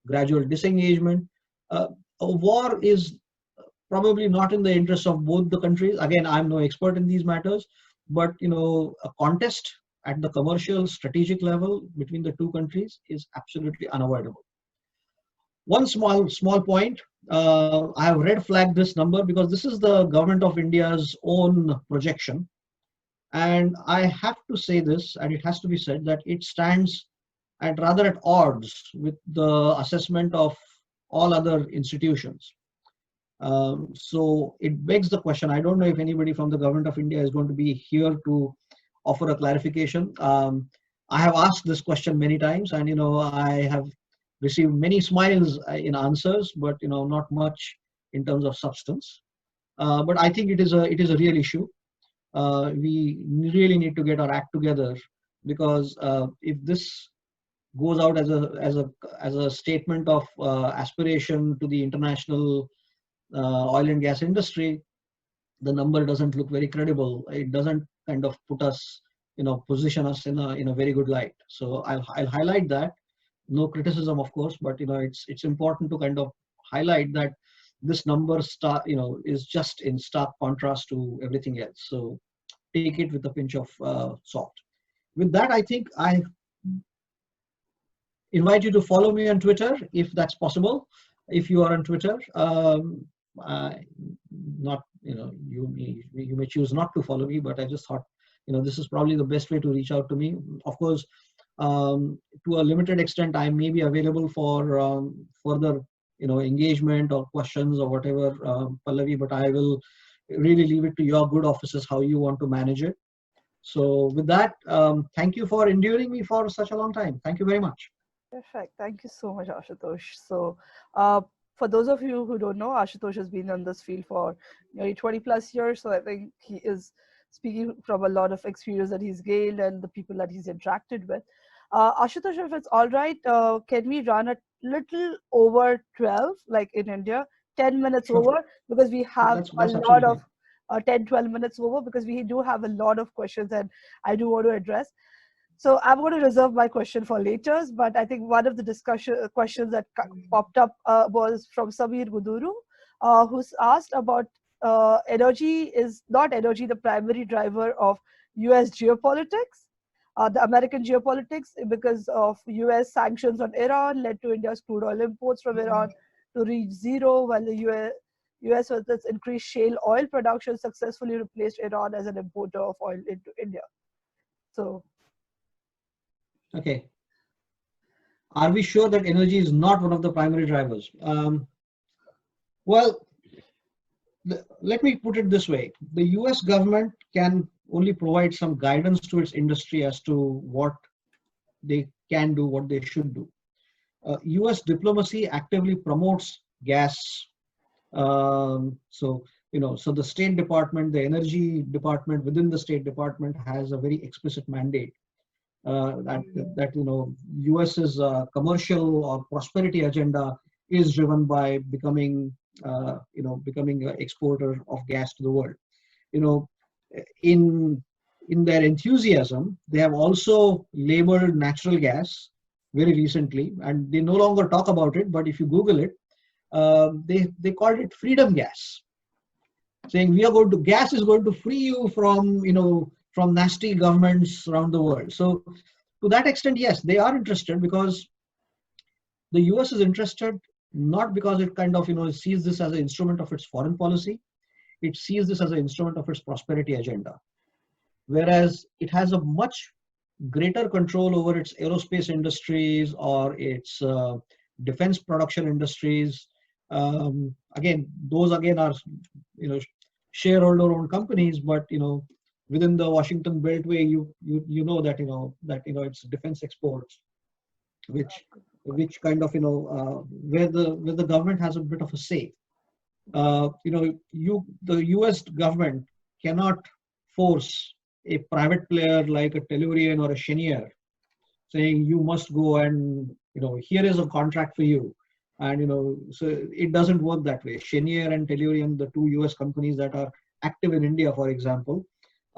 gradual disengagement. A war is probably not in the interest of both the countries. Again, I'm no expert in these matters, but a contest at the commercial strategic level between the two countries is absolutely unavoidable. One small point, I have red flagged this number because this is the government of India's own projection. And I have to say this, and it has to be said, that it stands rather at odds with the assessment of all other institutions. So it begs the question. I don't know if anybody from the government of India is going to be here to offer a clarification. I have asked this question many times, and I have received many smiles in answers, but not much in terms of substance. But I think it is a real issue. We really need to get our act together, because if this goes out as a statement of aspiration to the international oil and gas industry, the number doesn't look very credible. It doesn't kind of put us, position us in a very good light. So I'll highlight that. No criticism, of course, but it's important to kind of highlight that this number is just in stark contrast to everything else. So take it with a pinch of salt. With that, I think I invite you to follow me on Twitter if that's possible. if you are on Twitter. Not, you may choose not to follow me, but I just thought, this is probably the best way to reach out to me. Of course, to a limited extent, I may be available for further, engagement or questions or whatever, Pallavi, but I will really leave it to your good offices how you want to manage it. So with that, thank you for enduring me for such a long time. Thank you very much. Perfect. Thank you so much, Ashutosh. So, uh, for those of you who don't know, Ashutosh has been in this field for nearly 20 plus years. So I think he is speaking from a lot of experience that he's gained and the people that he's interacted with. Ashutosh, if it's all right, can we run a little over 12, like in India, 10 minutes Sure. over? Because we have That's a lot absolutely of fine. 10, 12 minutes over, because we do have a lot of questions and I do want to address. So I'm going to reserve my question for later, but I think one of the discussion questions that popped up was from Samir Guduru, who's asked about energy is not energy the primary driver of US geopolitics, the American geopolitics, because of US sanctions on Iran led to India's crude oil imports from Iran to reach zero, while the US with its increased shale oil production successfully replaced Iran as an importer of oil into India. So Okay. Are we sure that energy is not one of the primary drivers? Well, let me put it this way. The US government can only provide some guidance to its industry as to what they can do, what they should do. US diplomacy actively promotes gas. So the State Department, the Energy Department within the State Department has a very explicit mandate that US's commercial or prosperity agenda is driven by becoming becoming an exporter of gas to the world. You know, in their enthusiasm, they have also labeled natural gas very recently, and they no longer talk about it. But if you Google it, they called it freedom gas, saying gas is going to free you from nasty governments around the world. So to that extent, yes, they are interested, because the US is interested not because it kind of sees this as an instrument of its foreign policy. It sees this as an instrument of its prosperity agenda, whereas it has a much greater control over its aerospace industries or its defense production industries. Again, those again are shareholder owned companies, but within the Washington Beltway, you know that it's defense exports, which kind of where the government has a bit of a say. The US government cannot force a private player like a Tellurian or a Cheniere, saying you must go and here is a contract for you, and so it doesn't work that way. Cheniere and Tellurian, the two US companies that are active in India, for example,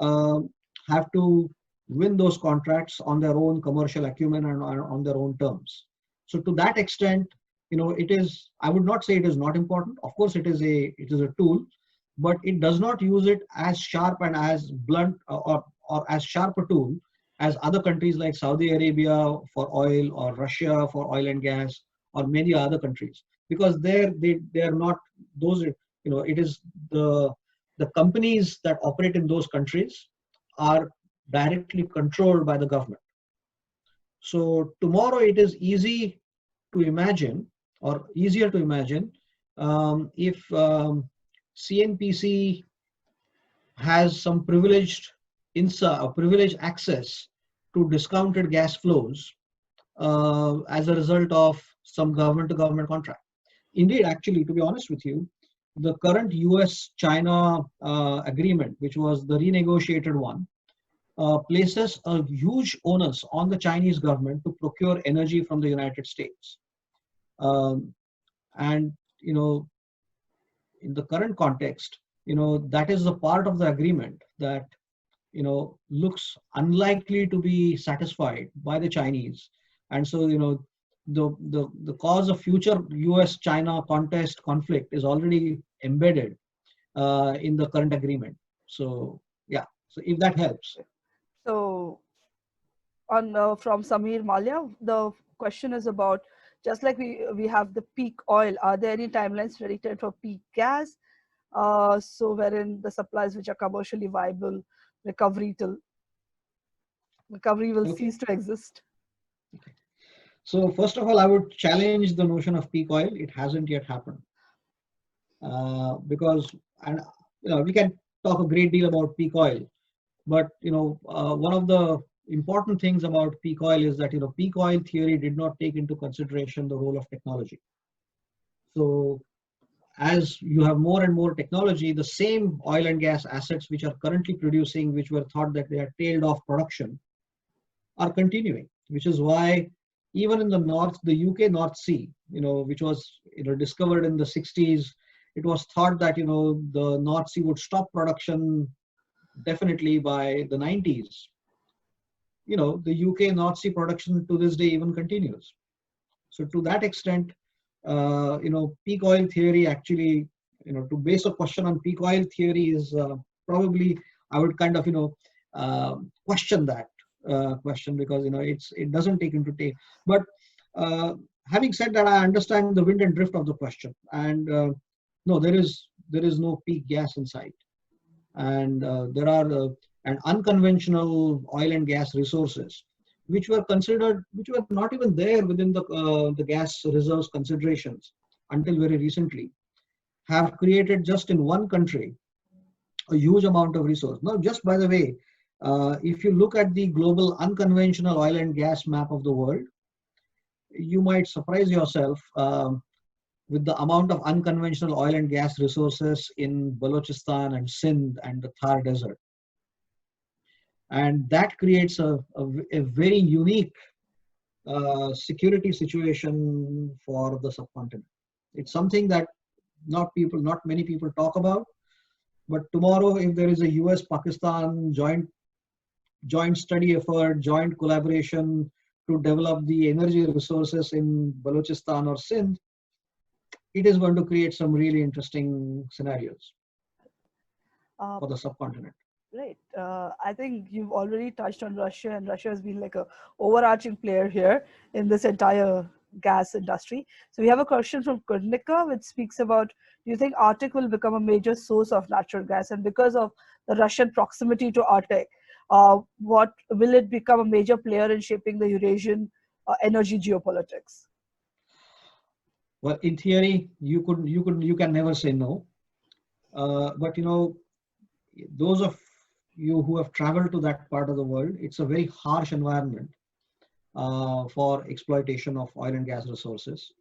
have to win those contracts on their own commercial acumen and on their own terms. So to that extent, it is, I would not say it is not important. Of course, it is a tool, but it does not use it as sharp and as blunt or as sharp a tool as other countries like Saudi Arabia for oil, or Russia for oil and gas, or many other countries, because they are not those. It is the companies that operate in those countries are directly controlled by the government. So tomorrow it is easy to imagine, or easier to imagine, if CNPC has some privileged access to discounted gas flows as a result of some government-to-government contract. Indeed, actually, to be honest with you, the current US-China agreement, which was the renegotiated one, places a huge onus on the Chinese government to procure energy from the United States. And in the current context, that is the part of the agreement that looks unlikely to be satisfied by the Chinese. And so the cause of future US-China conflict is already embedded in the current agreement. So yeah, so if that helps. So from Samir Malia, the question is about just like we have the peak oil, are there any timelines predicted for peak gas? So wherein the supplies which are commercially viable, recovery will Okay. cease to exist? So first of all, I would challenge the notion of peak oil. It hasn't yet happened because, and we can talk a great deal about peak oil, but one of the important things about peak oil is that peak oil theory did not take into consideration the role of technology. So as you have more and more technology, the same oil and gas assets which are currently producing, which were thought that they had tailed off production, are continuing, which is why even in the UK North Sea, which was discovered in the 60s, it was thought that the North Sea would stop production definitely by the 90s. The UK North Sea production to this day even continues. So to that extent, peak oil theory actually, to base a question on peak oil theory is probably, I would kind of, question that question because, it doesn't take into take. But having said that, I understand the wind and drift of the question. And no, there is no peak gas in sight. And there are and unconventional oil and gas resources which were not even there within the gas reserves considerations until very recently, have created just in one country a huge amount of resource. Now, just by the way, if you look at the global unconventional oil and gas map of the world, you might surprise yourself with the amount of unconventional oil and gas resources in Balochistan and Sindh and the Thar Desert. And that creates a very unique security situation for the subcontinent. It's something that not many people talk about. But tomorrow, if there is a US-Pakistan joint study effort, joint collaboration to develop the energy resources in Balochistan or Sindh, it is going to create some really interesting scenarios for the subcontinent. Right. I think you've already touched on Russia, and Russia has been like a overarching player here in this entire gas industry. So we have a question from Kurnika, which speaks about, do you think Arctic will become a major source of natural gas? And because of the Russian proximity to Arctic, what will it become a major player in shaping the Eurasian energy geopolitics? Well, in theory, you can never say no. But those of you who have traveled to that part of the world, it's a very harsh environment for exploitation of oil and gas resources.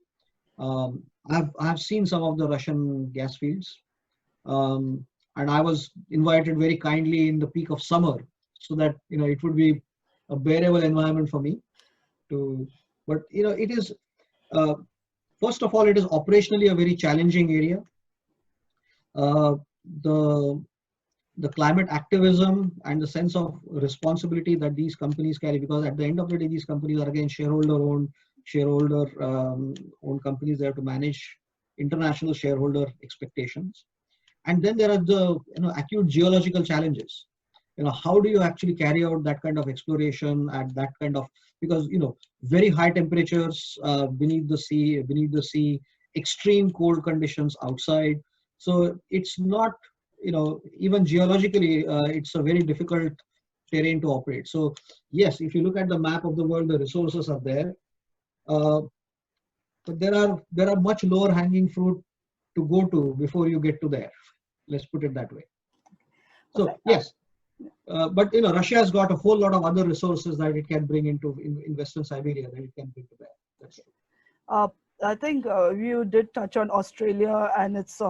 I've seen some of the Russian gas fields, and I was invited very kindly in the peak of summer, so that it would be a bearable environment for me to. But it is first of all, it is operationally a very challenging area. The climate activism and the sense of responsibility that these companies carry, because at the end of the day, these companies are again shareholder-owned companies. They have to manage international shareholder expectations. And then there are the acute geological challenges. How do you actually carry out that kind of exploration at that kind of, because very high temperatures beneath the sea, extreme cold conditions outside. So it's not, even geologically, it's a very difficult terrain to operate. So yes, if you look at the map of the world, the resources are there, but there are much lower hanging fruit to go to before you get to there. Let's put it that way. So yes, but Russia has got a whole lot of other resources that it can bring in Western Siberia that it can bring to bear. That's true. I think you did touch on Australia and its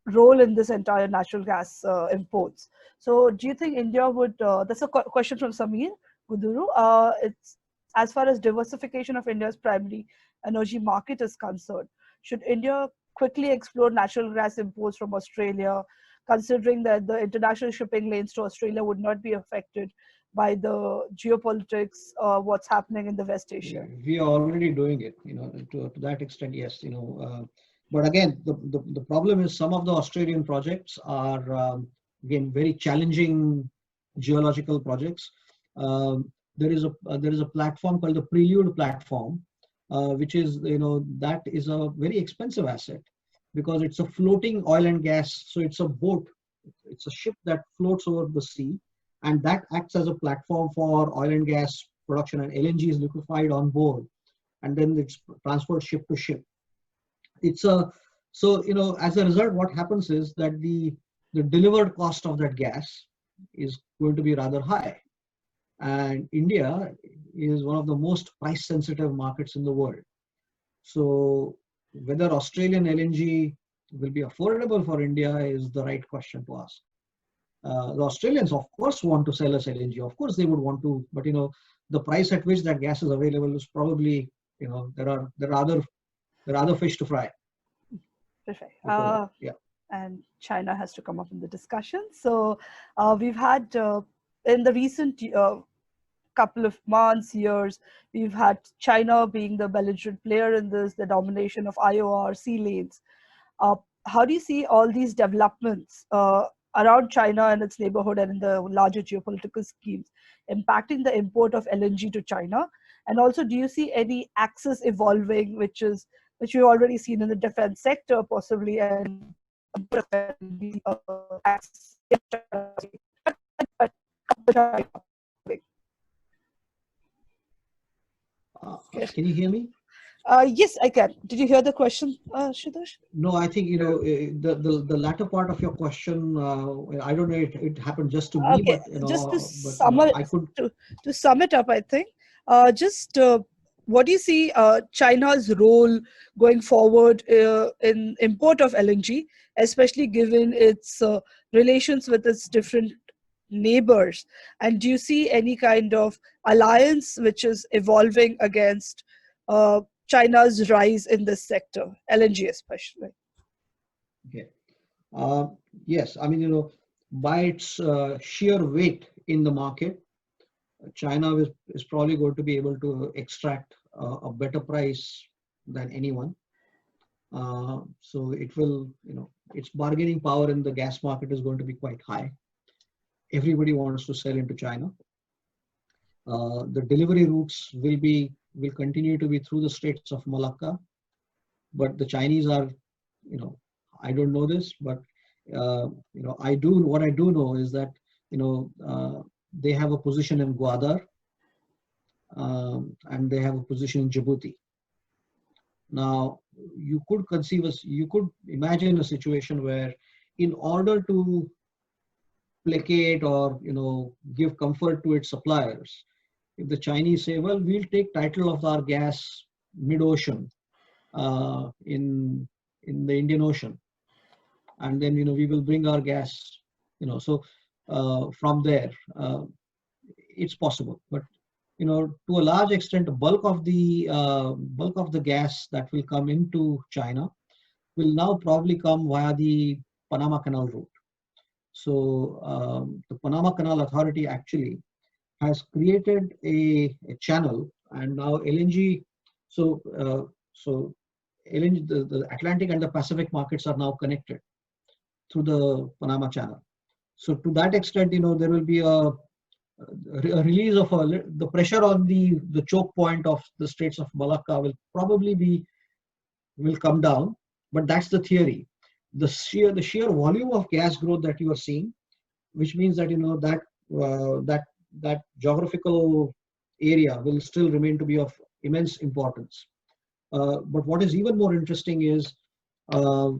role in this entire natural gas imports. So do you think India would, that's a question from Samir Guduru, it's as far as diversification of India's primary energy market is concerned, should India quickly explore natural gas imports from Australia, considering that the international shipping lanes to Australia would not be affected by the geopolitics, what's happening in the West Asia? Yeah, we are already doing it, to that extent, yes, but again, the problem is some of the Australian projects are, again, very challenging geological projects. There is a platform called the Prelude Platform, which is, that is a very expensive asset because it's a floating oil and gas. So it's a boat, it's a ship that floats over the sea, and that acts as a platform for oil and gas production, and LNG is liquefied on board, and then it's transferred ship to ship. It's a so as a result, what happens is that the delivered cost of that gas is going to be rather high, and India is one of the most price sensitive markets in the world. So whether Australian LNG will be affordable for India is the right question to ask. The Australians, of course, want to sell us LNG. Of course, they would want to, but the price at which that gas is available is probably, there are other fish to fry. Perfect. Yeah. And China has to come up in the discussion. So we've had in the recent couple of months, years, we've had China being the belligerent player in this, the domination of IOR, sea lanes. How do you see all these developments around China and its neighborhood and in the larger geopolitical schemes impacting the import of LNG to China? And also, do you see any axis evolving, which we've already seen in the defense sector, possibly, and Can you hear me? Yes, I can. Did you hear the question, Ashutosh? No, I think the latter part of your question. I don't know. It happened just to me, Okay, but just I could. To sum it up, I think what do you see China's role going forward in import of LNG, especially given its relations with its different neighbors? And do you see any kind of alliance which is evolving against China's rise in this sector, LNG especially? Okay. Yes, I mean, by its sheer weight in the market, China is probably going to be able to extract a better price than anyone. So it will, its bargaining power in the gas market is going to be quite high. Everybody wants to sell into China. The delivery routes will continue to be through the Straits of Malacca, but the Chinese are, I don't know this, but what I do know is that they have a position in Gwadar, and they have a position in Djibouti. Now, you could imagine a situation where, in order to placate or give comfort to its suppliers, if the Chinese say, well, we'll take title of our gas mid-ocean in the Indian Ocean, and then we will bring our gas, from there, it's possible. But to a large extent, the bulk of the gas that will come into China will now probably come via the Panama Canal route. So the Panama Canal Authority actually has created a channel, and now LNG. So LNG, the Atlantic and the Pacific markets are now connected through the Panama Channel. So to that extent, there will be a release of the pressure on the choke point of the Straits of Malacca will come down, but that's the theory. The sheer volume of gas growth that you are seeing, which means that that geographical area will still remain to be of immense importance. But what is even more interesting is the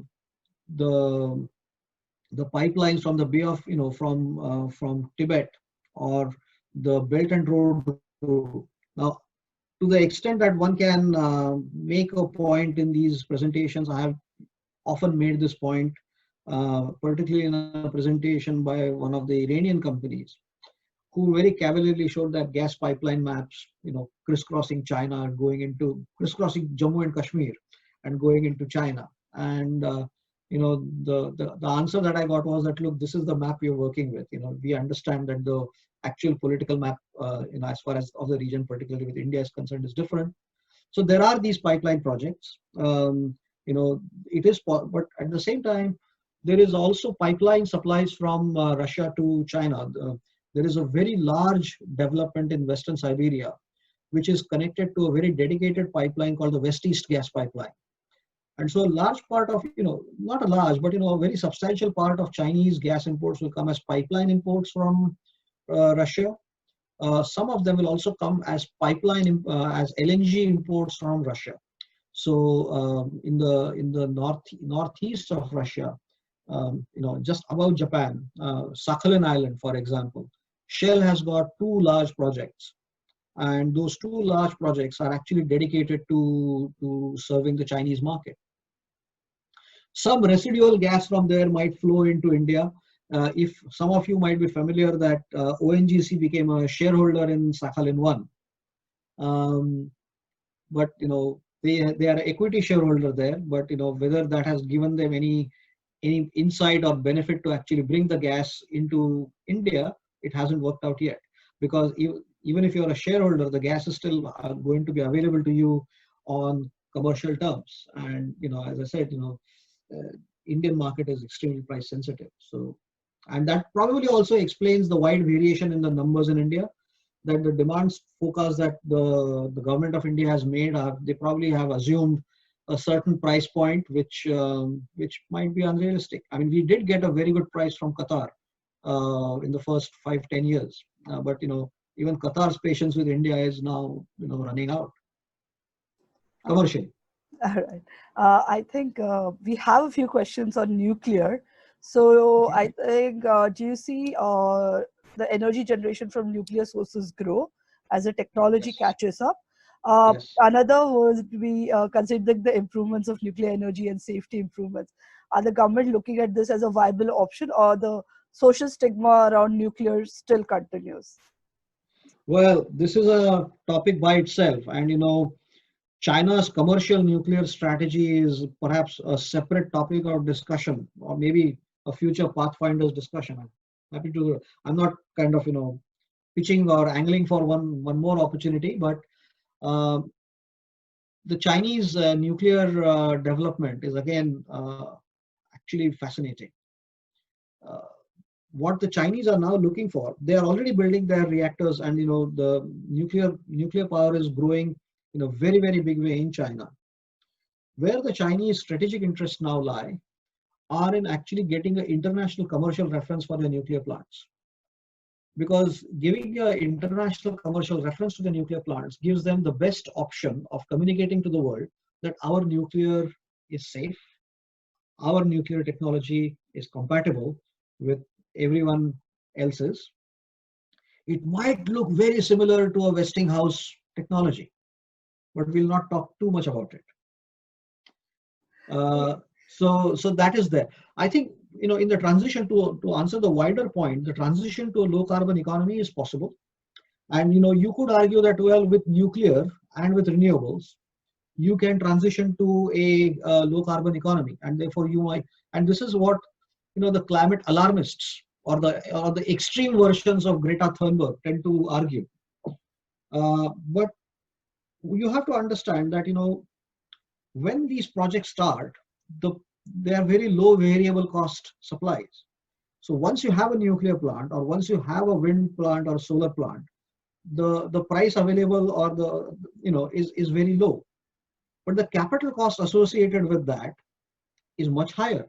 pipelines from the Bay of from Tibet, or the Belt and Road route. Now, to the extent that one can make a point in these presentations, I have often made this point, particularly in a presentation by one of the Iranian companies, who very cavalierly showed that gas pipeline maps, crisscrossing China and crisscrossing Jammu and Kashmir and going into China. And the answer that I got was that, look, this is the map you're working with. We understand that the actual political map, as far as of the region, particularly with India is concerned, is different. So there are these pipeline projects. It is, but at the same time, there is also pipeline supplies from Russia to China. There is a very large development in Western Siberia, which is connected to a very dedicated pipeline called the West-East gas pipeline. And so a large part of, not a large, but, a very substantial part of Chinese gas imports will come as pipeline imports from Russia. Some of them will also come as as LNG imports from Russia. So in the northeast of Russia, just above Japan, Sakhalin Island, for example, Shell has got two large projects, and those two large projects are actually dedicated to serving the Chinese market. Some residual gas from there might flow into India. If some of you might be familiar that ONGC became a shareholder in Sakhalin 1, but they are an equity shareholder there. But whether that has given them any insight or benefit to actually bring the gas into India, it hasn't worked out yet. Because even if you're a shareholder, the gas is still going to be available to you on commercial terms. And as I said, Indian market is extremely price sensitive. So, and that probably also explains the wide variation in the numbers in India. That the demands forecast that the government of India has made, they probably have assumed a certain price point, which might be unrealistic. I mean, we did get a very good price from Qatar in the first 5-10 years, but even Qatar's patience with India is now running out commercially. All right. I think we have a few questions on nuclear. So I think, do you see the energy generation from nuclear sources grow as the technology catches up? Yes. Another would be considering the improvements of nuclear energy and safety improvements. Are the government looking at this as a viable option, or the social stigma around nuclear still continues? Well, this is a topic by itself, and China's commercial nuclear strategy is perhaps a separate topic of discussion, or maybe a future Pathfinders discussion. I'm happy to. I'm not kind of pitching or angling for one more opportunity, but the Chinese nuclear development is again actually fascinating. What the Chinese are now looking for, they are already building their reactors, and the nuclear power is growing in a very, very big way in China. Where the Chinese strategic interests now lie are in actually getting an international commercial reference for their nuclear plants. Because giving an international commercial reference to the nuclear plants gives them the best option of communicating to the world that our nuclear is safe, our nuclear technology is compatible with everyone else's. It might look very similar to a Westinghouse technology, but we'll not talk too much about it. So that is there. I think in the transition to answer the wider point, the transition to a low carbon economy is possible, and you could argue that, well, with nuclear and with renewables, you can transition to a low carbon economy, and therefore you might. And this is what the climate alarmists or the extreme versions of Greta Thunberg tend to argue. But you have to understand that when these projects start, they are very low variable cost supplies. So once you have a nuclear plant, or once you have a wind plant or a solar plant, the price available or is very low. But the capital cost associated with that is much higher.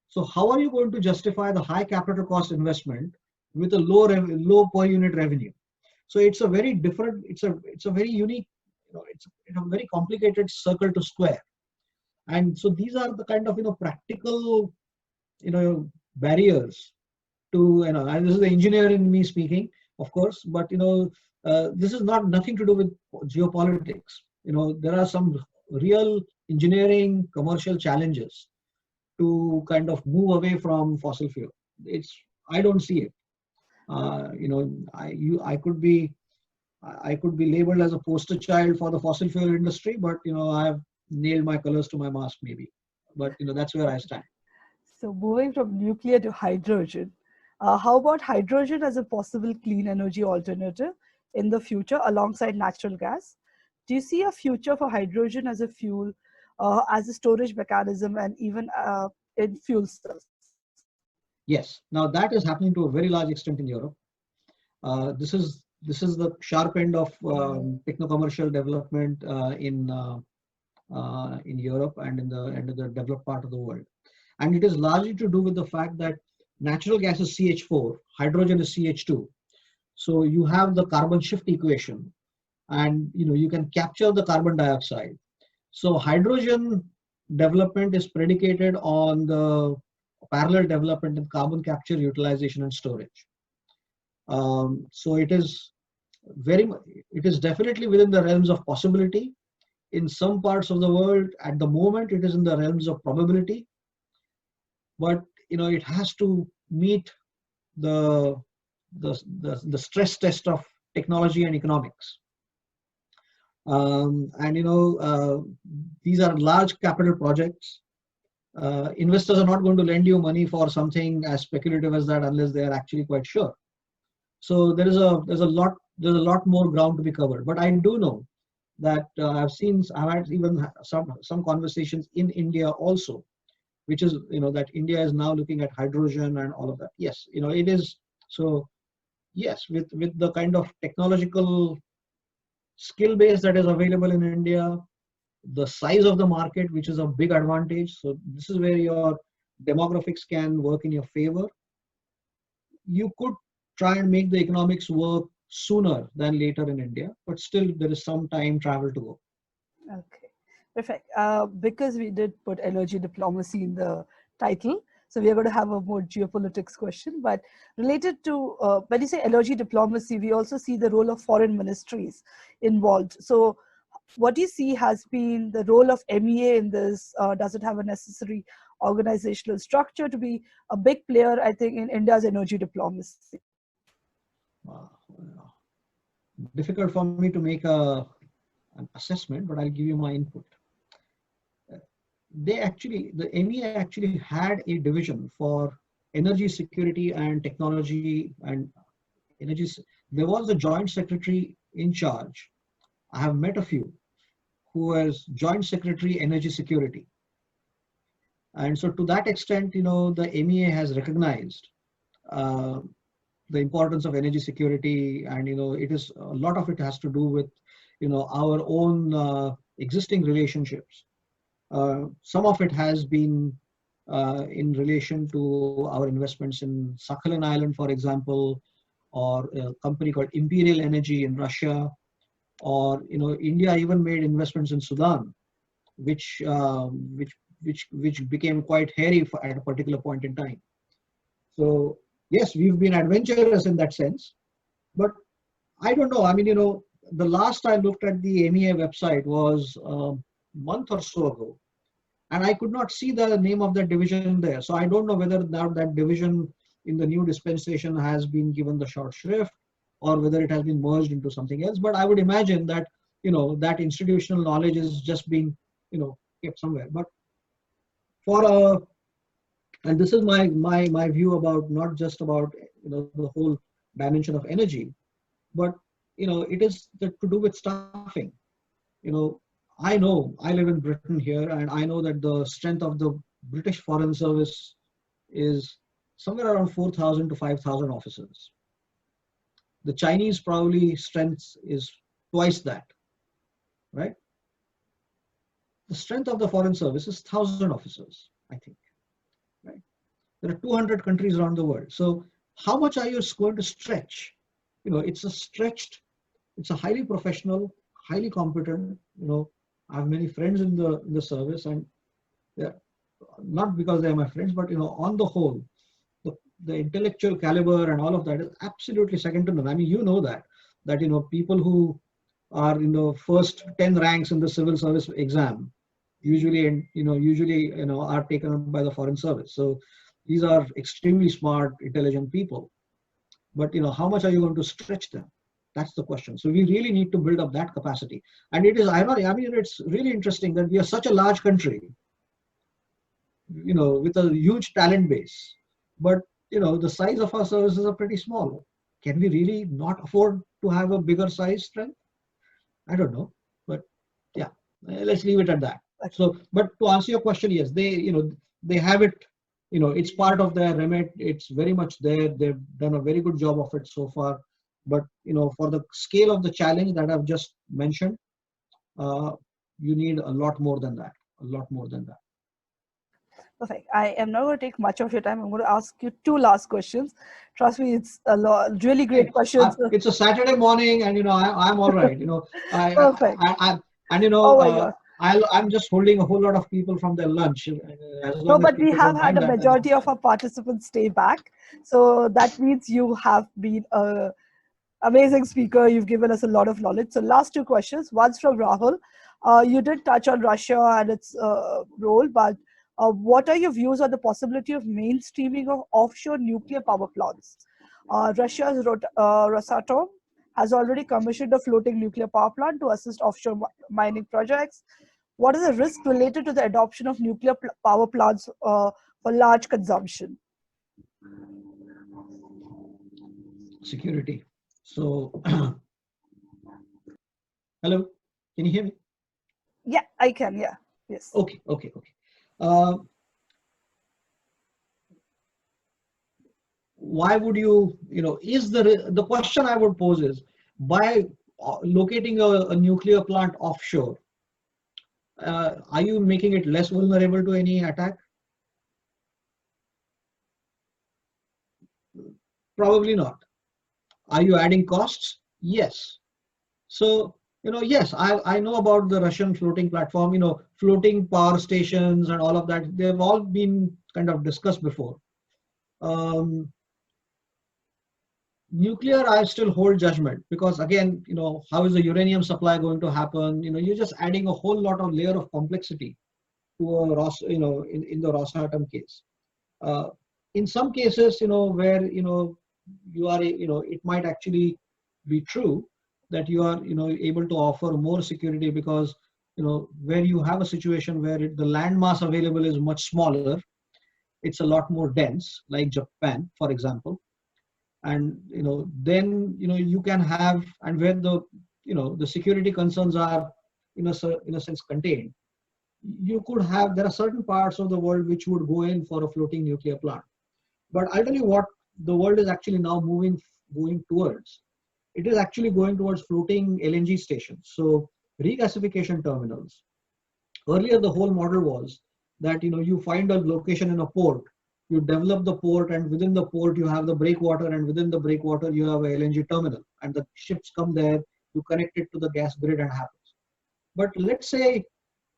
So how are you going to justify the high capital cost investment with a low per unit revenue? So it's a very different, it's a very unique, it's a very complicated circle to square. And so these are the kind of practical barriers to and this is the engineer in me speaking, of course, but this is nothing to do with geopolitics. There are some real engineering commercial challenges to kind of move away from fossil fuel. I don't see it. I could be labeled as a poster child for the fossil fuel industry, but I've nailed my colors to my mast maybe. But that's where I stand. So moving from nuclear to hydrogen, how about hydrogen as a possible clean energy alternative in the future alongside natural gas? Do you see a future for hydrogen as a fuel, as a storage mechanism, and even in fuel cells? Yes. Now that is happening to a very large extent in Europe. This is this is the sharp end of techno-commercial development in Europe and in the developed part of the world. And it is largely to do with the fact that natural gas is CH4, hydrogen is CH2. So you have the carbon shift equation, and you can capture the carbon dioxide. So hydrogen development is predicated on the parallel development in carbon capture, utilization, and storage. So it is definitely within the realms of possibility. In some parts of the world, at the moment, it is in the realms of probability. But it has to meet the stress test of technology and economics. These are large capital projects. Investors are not going to lend you money for something as speculative as that unless they are actually quite sure. So there's a lot more ground to be covered. But I do know that I've had even some conversations in India also, which is that India is now looking at hydrogen and all of that. Yes, it is. So yes, with the kind of technological skill base that is available in India, the size of the market, which is a big advantage. So this is where your demographics can work in your favor. You could try and make the economics work sooner than later in India, but still there is some time travel to go. Okay, perfect. Because we did put energy diplomacy in the title, so we are going to have a more geopolitics question, but related to, when you say energy diplomacy, we also see the role of foreign ministries involved. So what do you see has been the role of MEA in this? Does it have a necessary organizational structure to be a big player, I think, in India's energy diplomacy? Difficult for me to make an assessment, but I'll give you my input. The MEA actually had a division for energy security and technology and energy. There was a joint secretary in charge. I have met a few who was joint secretary energy security. And so to that extent, the MEA has recognized the importance of energy security, and it is a lot of it has to do with our own existing relationships. Some of it has been in relation to our investments in Sakhalin Island, for example, or a company called Imperial Energy in Russia, or India even made investments in Sudan, which became quite hairy at a particular point in time. So yes, we've been adventurous in that sense, but I don't know. I mean, the last I looked at the MEA website was a month or so ago, and I could not see the name of that division there. So I don't know whether now that division in the new dispensation has been given the short shrift, or whether it has been merged into something else. But I would imagine that that institutional knowledge is just being kept somewhere. But and this is my view about not just about the whole dimension of energy, but it is to do with staffing. I know I live in Britain here, and I know that the strength of the British Foreign Service is somewhere around 4,000 to 5,000 officers. The Chinese probably strength is twice that, right? The strength of the Foreign Service is 1,000 officers, I think, right? There are 200 countries around the world. So how much are you going to stretch? It's a highly professional, highly competent, I have many friends in the service, and not because they are my friends, but on the whole, the intellectual caliber and all of that is absolutely second to none. I mean, that people who are in the first 10 ranks in the civil service exam usually are taken up by the Foreign Service. So these are extremely smart, intelligent people. But how much are you going to stretch them? That's the question. So we really need to build up that capacity. And it is ironic. I mean, it's really interesting that we are such a large country, with a huge talent base. But, the size of our services are pretty small. Can we really not afford to have a bigger size strength? I don't know. But yeah, let's leave it at that. So, but to answer your question, yes, they have it, it's part of their remit. It's very much there. They've done a very good job of it so far. But for the scale of the challenge that I've just mentioned, you need a lot more than that. A lot more than that. Perfect. I am not going to take much of your time. I'm going to ask you two last questions. Trust me, it's a lot, really great questions. It's a Saturday morning, and I'm all right. Perfect. And Oh my God. I'm just holding a whole lot of people from their lunch. As No, long as but we people have don't had mind a that, majority of our participants stay back. So that means you have been a amazing speaker. You've given us a lot of knowledge. So last two questions. One's from Rahul. You did touch on Russia and its role, but what are your views on the possibility of mainstreaming of offshore nuclear power plants? Russia's Rosatom has already commissioned a floating nuclear power plant to assist offshore mining projects. What is the risk related to the adoption of nuclear power plants for large consumption? security. So, hello, can you hear me? Yeah, I can. Yeah. Yes. Okay. Uh, why would is the question I would pose is, by locating a nuclear plant offshore, are you making it less vulnerable to any attack? Probably not. Are you adding costs? Yes. So, yes, I know about the Russian floating platform, floating power stations and all of that. They've all been kind of discussed before. Nuclear, I still hold judgment, because again, how is the uranium supply going to happen? You're just adding a whole lot of layer of complexity to a in the Rosatom case. In some cases, where you are, it might actually be true that you are, able to offer more security, because where you have a situation where the land mass available is much smaller, it's a lot more dense, like Japan, for example. And then you can have, and where the security concerns are in a sense contained, you could have, there are certain parts of the world which would go in for a floating nuclear plant. But I'll tell you what the world is actually now going towards. It is actually going towards floating LNG stations, so regasification terminals. Earlier, the whole model was that you find a location in a port, you develop the port, and within the port you have the breakwater, and within the breakwater you have a LNG terminal, and the ships come there, you connect it to the gas grid and happens. But let's say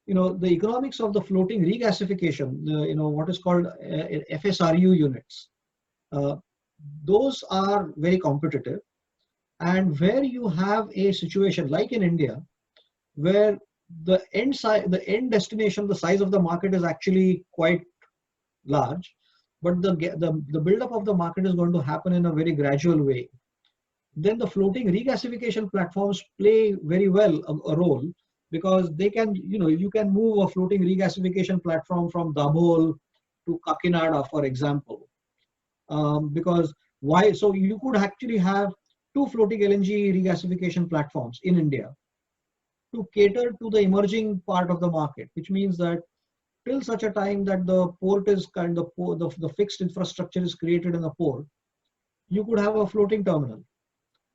the economics of the floating regasification, what is called FSRU units, those are very competitive, and where you have a situation like in India, where the end destination, the size of the market is actually quite large, but the buildup of the market is going to happen in a very gradual way. Then the floating regasification platforms play very well a role, because they can, you can move a floating regasification platform from Dabhol to Kakinada, for example. Because why? So you could actually have two floating LNG regasification platforms in India to cater to the emerging part of the market, which means that till such a time that the port is the fixed infrastructure is created in the port, you could have a floating terminal.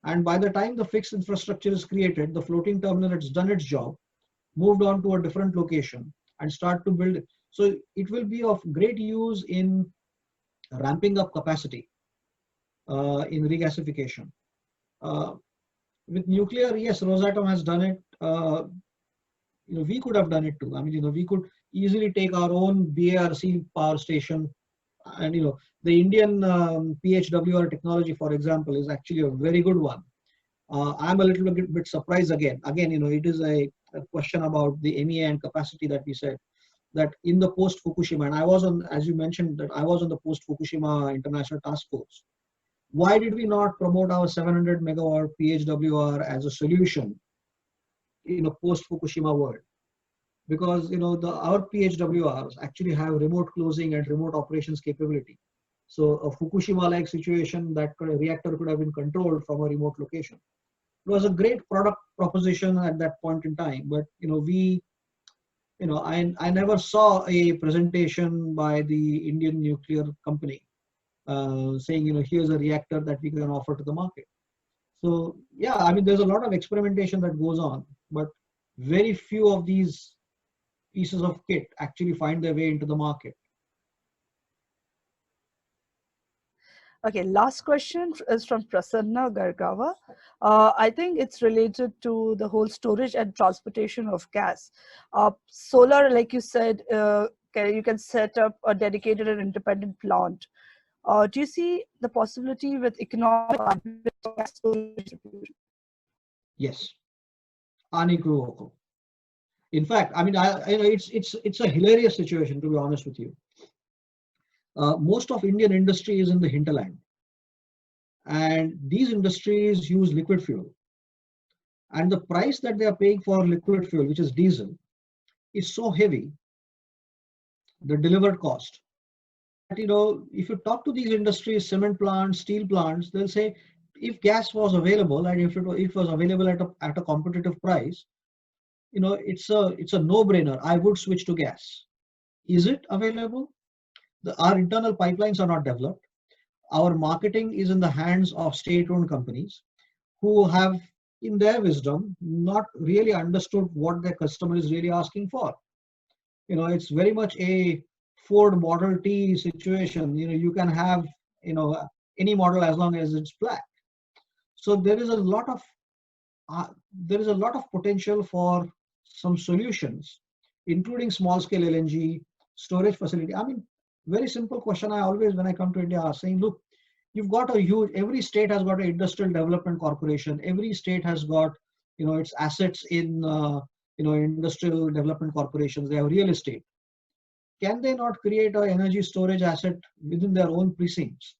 And by the time the fixed infrastructure is created, the floating terminal has done its job, moved on to a different location, and start to build it. So it will be of great use in ramping up capacity in regasification. With nuclear, yes, Rosatom has done it. We could have done it too. I mean, we could easily take our own BARC power station, and the Indian PHWR technology, for example, is actually a very good one. I'm a little bit surprised again. It is a question about the MEA and capacity that we said, that in the post-Fukushima, and I was on, as you mentioned, that I was on the post-Fukushima International Task Force. Why did we not promote our 700 megawatt PHWR as a solution in a post-Fukushima world? Because our PHWRs actually have remote closing and remote operations capability. So a Fukushima-like situation, that reactor could have been controlled from a remote location. It was a great product proposition at that point in time, but I never saw a presentation by the Indian nuclear company saying, here's a reactor that we can offer to the market. So yeah, I mean, there's a lot of experimentation that goes on, but very few of these pieces of kit actually find their way into the market. Okay, last question is from Prasanna Gargava. I think it's related to the whole storage and transportation of gas. Solar, like you said, you can set up a dedicated and independent plant. Do you see the possibility with economic gas storage distribution? Yes, unequivocal. In fact, I mean, it's a hilarious situation, to be honest with you. Most of Indian industry is in the hinterland, and these industries use liquid fuel. And the price that they are paying for liquid fuel, which is diesel, is so heavy, the delivered cost. If you talk to these industries, cement plants, steel plants, they'll say, if gas was available and if it was available at a competitive price, it's a no-brainer. I would switch to gas. Is it available? Our internal pipelines are not developed. Our marketing is in the hands of state-owned companies who have, in their wisdom, not really understood what their customer is really asking for. It's very much a Ford Model T situation. You can have, any model as long as it's black. So there is a lot of potential for some solutions, including small scale LNG storage facility. I mean, very simple question I always, when I come to India, are saying, look, you've got every state has got an industrial development corporation. Every state has got, its assets in, industrial development corporations. They have real estate. Can they not create an energy storage asset within their own precincts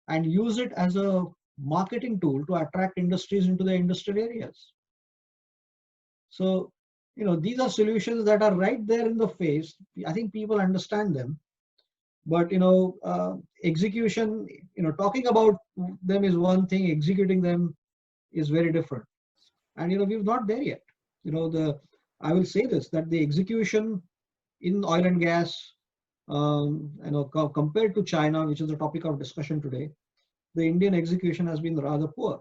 and use it as a marketing tool to attract industries into their industrial areas? So, these are solutions that are right there in the face. I think people understand them, but execution, talking about them is one thing, executing them is very different. And we're not there yet. I will say this, that the execution in oil and gas, compared to China, which is the topic of discussion today, the Indian execution has been rather poor.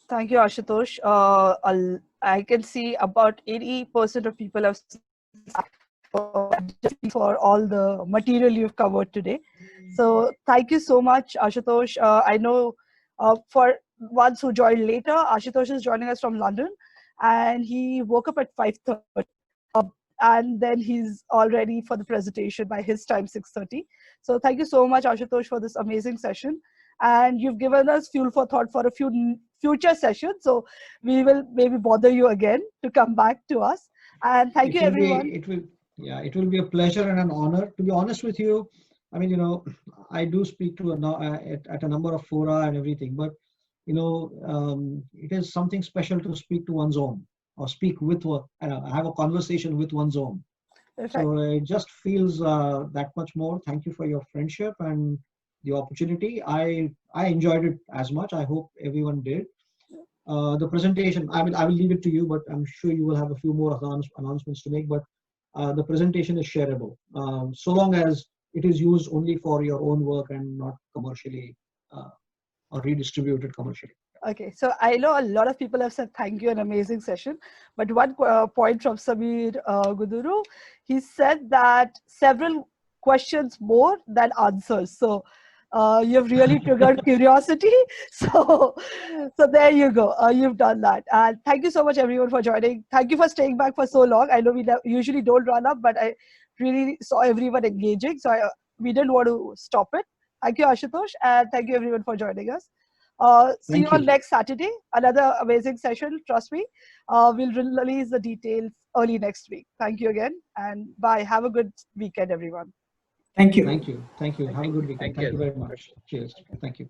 Thank you, Ashutosh. I can see about 80% of people have for all the material you've covered today. So thank you so much, Ashutosh. I know for ones who joined later, Ashutosh is joining us from London, and he woke up at 5:30. And then he's all ready for the presentation by his time, 6:30. So thank you so much, Ashutosh, for this amazing session. And you've given us fuel for thought for a few future sessions. So we will maybe bother you again to come back to us. And thank you, everyone. It will be a pleasure and an honor. To be honest with you, I mean, I do speak to at a number of fora and everything, but it is something special to speak to one's own, or speak with have a conversation with one's own. Perfect. So it just feels that much more. Thank you for your friendship and the opportunity. I enjoyed it as much. I hope everyone did. The presentation, I will leave it to you, but I'm sure you will have a few more announcements to make. But the presentation is shareable, so long as it is used only for your own work and not commercially or redistributed commercially. Okay, so I know a lot of people have said thank you, an amazing session. But one point from Samir Guduru, he said that several questions more than answers. So you've really triggered curiosity. So there you go. You've done that. And thank you so much, everyone, for joining. Thank you for staying back for so long. I know we usually don't run up, but I really saw everyone engaging. So we didn't want to stop it. Thank you, Ashutosh. And thank you, everyone, for joining us. See you on next Saturday. Another amazing session. Trust me. We'll release the details early next week. Thank you again. And bye. Have a good weekend, everyone. Thank you. Thank you. Thank you. Have a good weekend. Thank you very much. Cheers. Thank you.